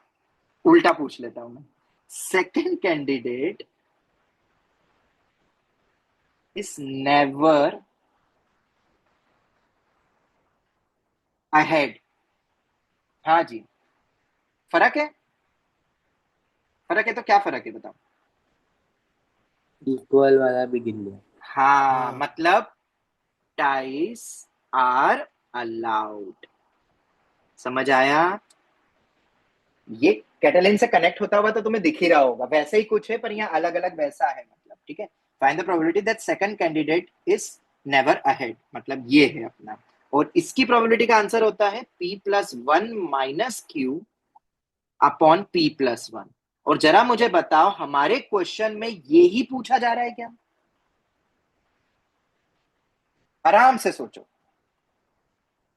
उल्टा पूछ लेता हूं मैं, second candidate is never ahead. हाँ जी, फर्क है, फर्क है तो क्या फर्क है बताओ। इक्वल वाला भी गिन लिया। हाँ हाँ मतलब टाइस आर अलाउड, समझ आया। ये कैटलिन से कनेक्ट होता हुआ तो तुम्हें दिख ही रहा होगा, वैसे ही कुछ है पर यहाँ अलग अलग वैसा है मतलब। ठीक है, find the probability that second candidate is never ahead, मतलब ये है अपना। और इसकी प्रोबेबिलिटी का आंसर होता है p+1 minus q upon p+1। और जरा मुझे बताओ हमारे क्वेश्चन में ये ही पूछा जा रहा है क्या? आराम से सोचो,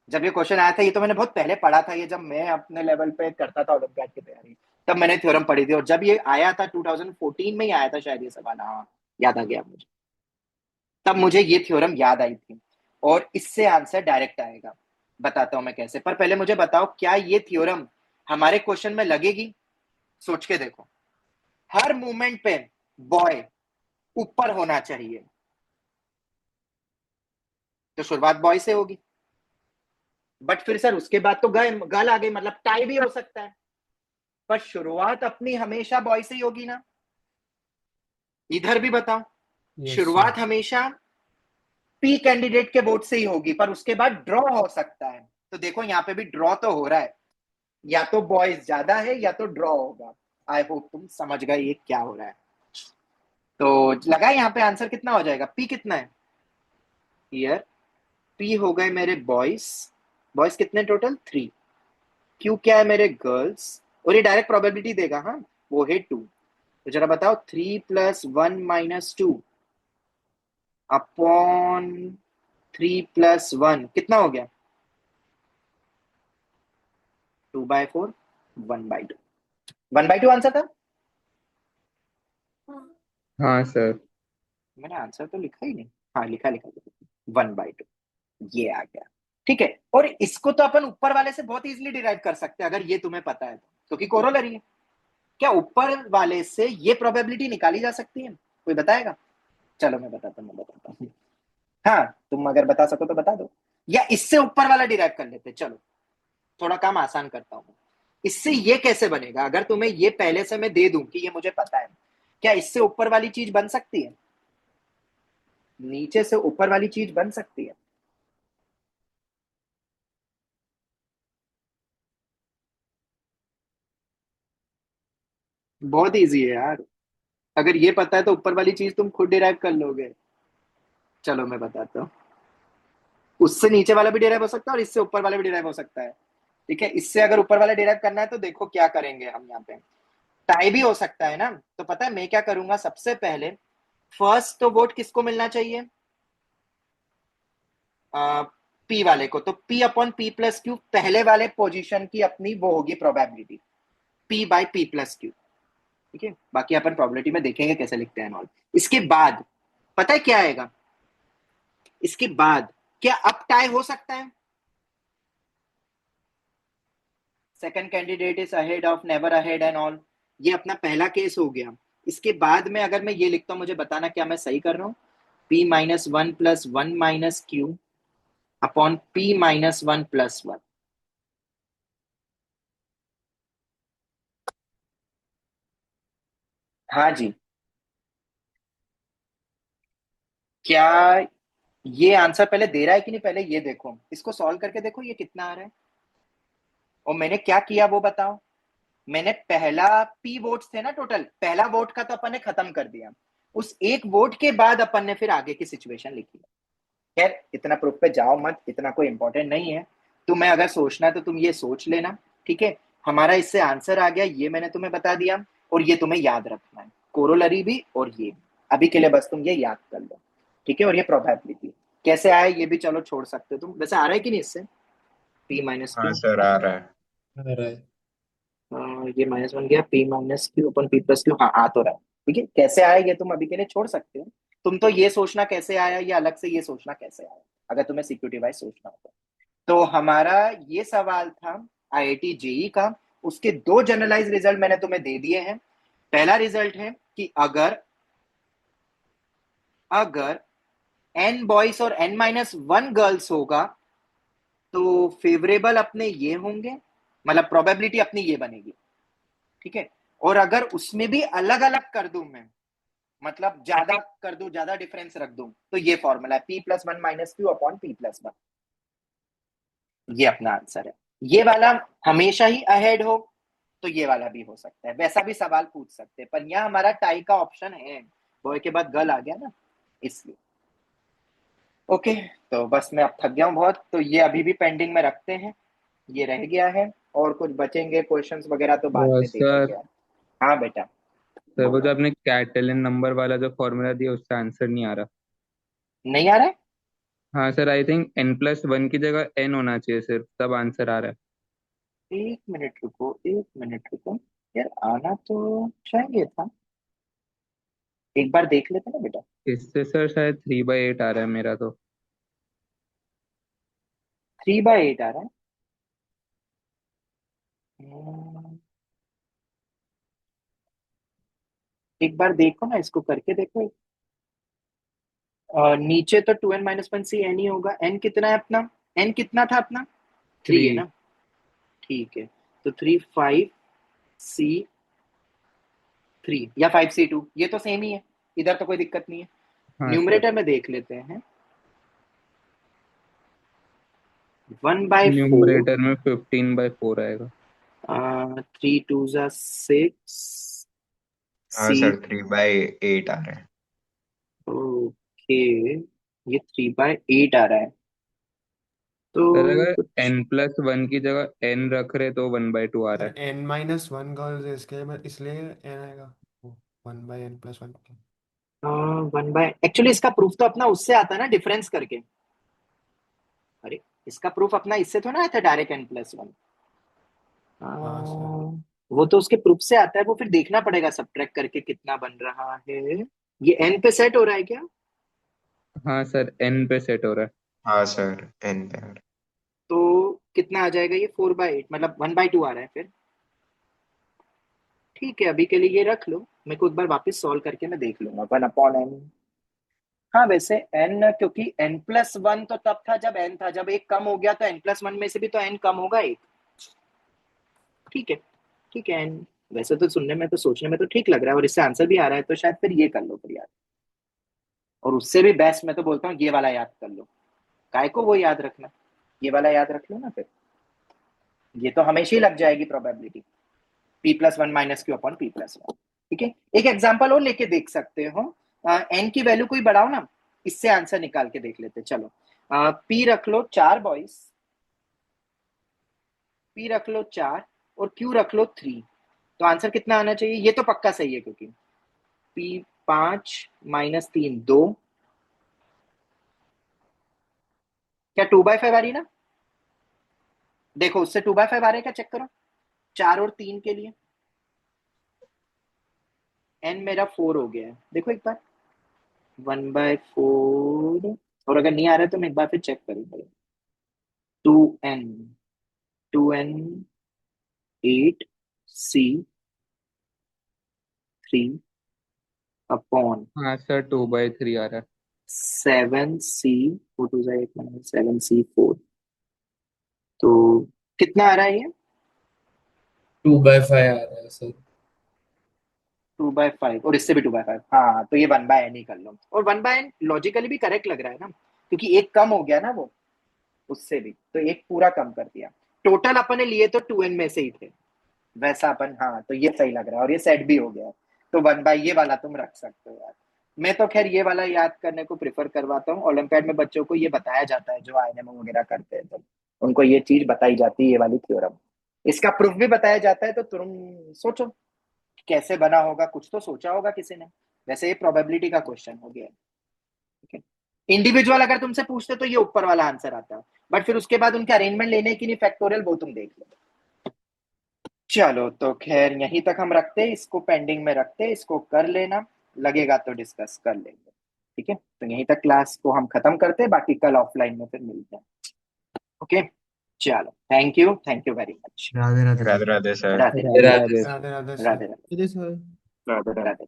जब ये क्वेश्चन आया था, ये तो मैंने बहुत पहले पढ़ा था, ये जब मैं अपने लेवल पे करता था ओलंपियाड की तैयारी, तब मैंने थ्योरम पढ़ी थी। और जब ये आया था 2014 में ही आया था शायद ये सवाल, हाँ याद आ गया मुझे, तब मुझे ये थ्योरम याद आई थी। और इससे आंसर डायरेक्ट आएगा, बताता हूं मैं कैसे। पर पहले मुझे बताओ क्या ये थ्योरम हमारे क्वेश्चन में लगेगी? सोच के देखो, हर मूवमेंट पे बॉय ऊपर होना चाहिए, तो शुरुआत बॉय से होगी। बट फिर सर उसके बाद तो गर्ल आ गई, मतलब टाई भी हो सकता है, पर शुरुआत अपनी हमेशा बॉय से ही होगी ना। इधर भी बताओ, यस सर। शुरुआत हमेशा पी कैंडिडेट के वोट से ही होगी, पर उसके बाद ड्रॉ हो सकता है। तो देखो यहाँ पे भी ड्रॉ तो हो रहा है, या तो बॉयज ज्यादा है या तो ड्रॉ होगा। आई होप तुम समझ गए ये क्या हो रहा है। तो लगा यहाँ पे आंसर कितना हो जाएगा, पी कितना है ईयर, पी हो गए मेरे बॉयज, बॉयज कितने टोटल 3, क्यू क्या है मेरे गर्ल्स, और ये डायरेक्ट प्रोबेबिलिटी देगा, हाँ वो है 2। तो जरा बताओ 3+1 - 2 अपॉन 3+1 कितना हो गया, 2/4, 1/2। 1/2 आंसर था। हाँ। हाँ सर। मैंने आंसर तो लिखा ही नहीं, हाँ लिखा लिखा 1/2, ये आ गया। ठीक है, और इसको तो अपन ऊपर वाले से बहुत इजीली डिराइव कर सकते हैं अगर ये तुम्हें पता है तो, क्योंकि कोरोलरी है। क्या ऊपर वाले से ये प्रोबेबिलिटी निकाली जा सकती है? कोई बताएगा? चलो मैं बताता हूँ। हाँ तुम अगर बता सको तो बता दो, या इससे ऊपर वाला डिराइव कर लेते, चलो थोड़ा काम आसान करता हूँ। इससे ये कैसे बनेगा, अगर तुम्हें ये पहले से मैं दे दूं कि ये मुझे पता है, क्या इससे ऊपर वाली चीज बन सकती है? नीचे से ऊपर वाली चीज बन सकती है? बहुत इजी है यार, अगर ये पता है तो ऊपर वाली चीज तुम खुद डिराइव कर लोगे। चलो मैं बताता हूँ, उससे नीचे वाला भी डिराइव हो सकता है और इससे ऊपर वाला भी डिराइव हो सकता है। ठीक है, इससे अगर ऊपर वाला डिराइव करना है तो देखो क्या करेंगे हम यहाँ पे, टाई भी हो सकता है ना। तो पता है मैं क्या करूंगा, सबसे पहले फर्स्ट तो वोट किसको मिलना चाहिए, पी वाले को, तो p/p+q पहले वाले पोजीशन की अपनी वो होगी प्रोबेबिलिटी, p/p+q। ठीक है, बाकी अपन प्रोबेबिलिटी में देखेंगे कैसे लिखते हैं और इसके बाद पता है क्या आएगा, इसके बाद क्या अब टाई हो सकता है, second candidate is ahead of never ahead and all, ये अपना पहला केस हो गया। इसके बाद में अगर मैं ये लिखता हूं, मुझे बताना क्या मैं सही कर रहा हूं, p-1 + 1 - q अपॉन p-1 + 1। हाँ जी, क्या ये आंसर पहले दे रहा है कि नहीं, पहले ये देखो, इसको सॉल्व करके देखो ये कितना आ रहा है। और मैंने क्या किया वो बताओ। मैंने पहला पी वोट्स थे ना, टोटल पहला वोट का तो अपन ने खत्म कर दिया, उस एक वोट के बाद अपन ने फिर आगे की सिचुएशन लिखी। खैर इतना प्रूफ पे जाओ मत, इतना कोई इंपॉर्टेंट नहीं है। तुम्हें अगर सोचना है तो तुम ये सोच लेना, ठीक है। हमारा इससे आंसर आ गया, ये मैंने तुम्हें बता दिया, और ये तुम्हें याद रखना है, कोरोलरी भी और ये भी। अभी के लिए बस तुम ये याद कर लो, ठीक है। और ये प्रोबेबिलिटी कैसे आए ये भी चलो छोड़ सकते हो तुम। वैसे आ रहा है कि नहीं इससे, पी माइनस हाँ क्यू, सर आ रहा है। आ रहा है। ये माइनस बन गया पी माइनस क्यू अपन पी प्लस क्यू, हाँ आ तो रहा है, ठीक है। कैसे आया ये तुम अभी के लिए छोड़ सकते हो। तुम तो ये सोचना कैसे आया, ये अलग से ये सोचना कैसे आया, अगर तुम्हें सिक्योरिटी वाइज सोचना होगा। तो हमारा ये सवाल था आईआईटी जेई का, उसके दो जनरलाइज रिजल्ट मैंने तुम्हें दे दिए हैं। पहला रिजल्ट है कि अगर अगर एन बॉयज और एन माइनस वन गर्ल्स होगा तो फेवरेबल अपने ये होंगे, मतलब प्रोबेबिलिटी अपनी ये बनेगी, ठीक है। और अगर उसमें भी अलग अलग कर दूं मैं, मतलब ज्यादा कर दूं, ज्यादा डिफरेंस रख दूं, तो ये फॉर्मूला है P plus one minus q upon P plus one. ये अपना आंसर है। ये वाला हमेशा ही अहेड हो तो ये वाला भी हो सकता है, वैसा भी सवाल पूछ सकते हैं, पर यहाँ हमारा टाई का ऑप्शन है, बॉय के बाद गर्ल आ गया ना, इसलिए। ओके, तो बस मैं अब थक गया हूँ बहुत, तो ये अभी भी पेंडिंग में रखते हैं, ये रह गया है। और कुछ बचेंगे क्वेश्चंस वगैरह तो बाद में देखेंगे। सर हाँ बेटा सर वो जो बोलो। आपने कैटेलिन नंबर वाला जो फॉर्मूला दिया उससे आंसर नहीं आ रहा। नहीं आ रहा है। हाँ सर, आई थिंक n+1 की जगह n होना चाहिए सिर्फ, तब आंसर आ रहा है। एक मिनट रुको, एक मिनट रुको, यार आना तो चाहिए था, एक बार देख लेते ना बेटा। इससे सर शायद 3/8 आ रहा है मेरा तो। 3/8 आ रहा है। हम्म, एक बार देखो ना, इसको करके देखो। नीचे तो 2n-1 सी एन ही होगा। एन कितना है अपना, एन कितना था अपना, 3 3। है ना, ठीक है। तो 3 5 C 3 या 5 C 2, ये तो सेम ही है, इधर तो कोई दिक्कत नहीं है। हाँ सर। न्यूमरेटर में देख लेते हैं, 1/4, न्यूमरेटर में 15/4 आएगा। 3 2 6 हाँ सी। सर 3/8 आ रहा है। ओके, ये 3/8 आ रहा है, सर तो अगर कुछ n+1 की जगह n रख रहे तो 1/2 आ रहा है। n-1 गर्ल्स है इसके इसलिए n आएगा, 1/n+1। 1 बाय, एक्चुअली इसका प्रूफ तो अपना उससे आता है ना, डिफरेंस करके। अरे इसका प्रूफ अपना इससे थोड़ा आया था डायरेक्ट n+1। हाँ सर। वो तो उसके प्रूफ से आता है, वो फिर देखना पड़ेगा सब्ट्रैक्ट करके कितना बन रहा है। ये n पे सेट हो रहा है क्या, हाँ सर, n पे सेट हो रहा है। हाँ सर n पे आ रहा तो कितना आ जाएगा ये, 4/8, मतलब 1/2 आ रहा है फिर। ठीक है, अभी के लिए ये रख लो, मेरे को एक बार वापस सॉल्व करके मैं देख लूंगा 1/n। हाँ वैसे n, क्योंकि n+1 तो तब था जब n था, जब एक कम हो गया तो n+1 में से भी तो n कम होगा एक, ठीक है। ठीक है n, वैसे तो सुनने में तो सोचने में तो ठीक लग रहा है, और इससे आंसर भी आ रहा है, तो शायद फिर ये कर लो फिर याद। और उससे भी बेस्ट मैं तो बोलता हूँ ये वाला याद कर लो, काय को वो याद रखना, ये वाला याद रख लो ना फिर, ये तो हमेशा ही लग जाएगी प्रोबेबिलिटी, p+1 - q/p+1, ठीक है। एक एग्जांपल और लेके देख सकते हो, n की वैल्यू कोई बढ़ाओ ना, इससे आंसर निकाल के देख लेते, चलो। p रख लो 4 बॉयज, p रख लो 4 और q रख लो 3, तो आंसर कितना आना चाहिए, ये तो पक्का सही है क्योंकि p 5 - 3 2, क्या 2/5 आ रही ना, देखो उससे 2/5 आ रहा है क्या, चेक करो 4 और 3 के लिए। n मेरा 4 हो गया है, देखो एक बार, 1/4, और अगर नहीं आ रहा है तो मैं एक बार फिर चेक करूंगा। 2n, 2n 8 C 3 अपॉन हाँ सर, 2/3 आ रहा है। 7C, 4 2 8 - 7C 4, तो कितना आ रहा है ये, 2/5 आ रहा है सर। 2/5 और इससे भी 2/5, हाँ तो ये 1/n ही कर लो, और 1/n लॉजिकली भी करेक्ट लग रहा है ना, क्योंकि एक कम हो गया ना वो उससे भी, तो एक पूरा कम कर दिया। टोटल अपन ने लिए तो 2n में से ही थे, वैसा अपन, हाँ तो ये सही लग रहा है, और ये सेट भी हो गया, तो 1/, ये वाला तुम रख सकते हो यार। मैं तो खैर ये वाला याद करने को प्रेफर करवाता हूँ, ओलंपियाड में बच्चों को ये बताया जाता है, जो आईएनएम वगैरह करते हैं तो उनको ये चीज बताई जाती है, ये वाली थ्योरम, इसका प्रूफ भी बताया जाता है, तो तुम सोचो कैसे बना होगा, कुछ तो सोचा होगा किसी ने। वैसे ये प्रोबेबिलिटी का क्वेश्चन हो गया, ठीक है। इंडिविजुअल अगर तुमसे पूछते तो ये ऊपर वाला आंसर आता, बट फिर उसके बाद उनके अरेंजमेंट लेने की नहीं फैक्टोरियल, वो तुम देख लो। चलो तो खैर यहीं तक हम रखते हैं इसको, पेंडिंग में रखते हैं इसको, कर लेना, लगेगा तो डिस्कस कर लेंगे, ठीक है। तो यहीं तक क्लास को हम खत्म करते हैं, बाकी कल ऑफलाइन में फिर मिलते हैं, ओके। चलो thank you very much. Radhe Radhe Radhe sir. Radhe sir. Radhe Radhe Radhe Radhe sir. Radhe Radhe sir Radhe Radhe.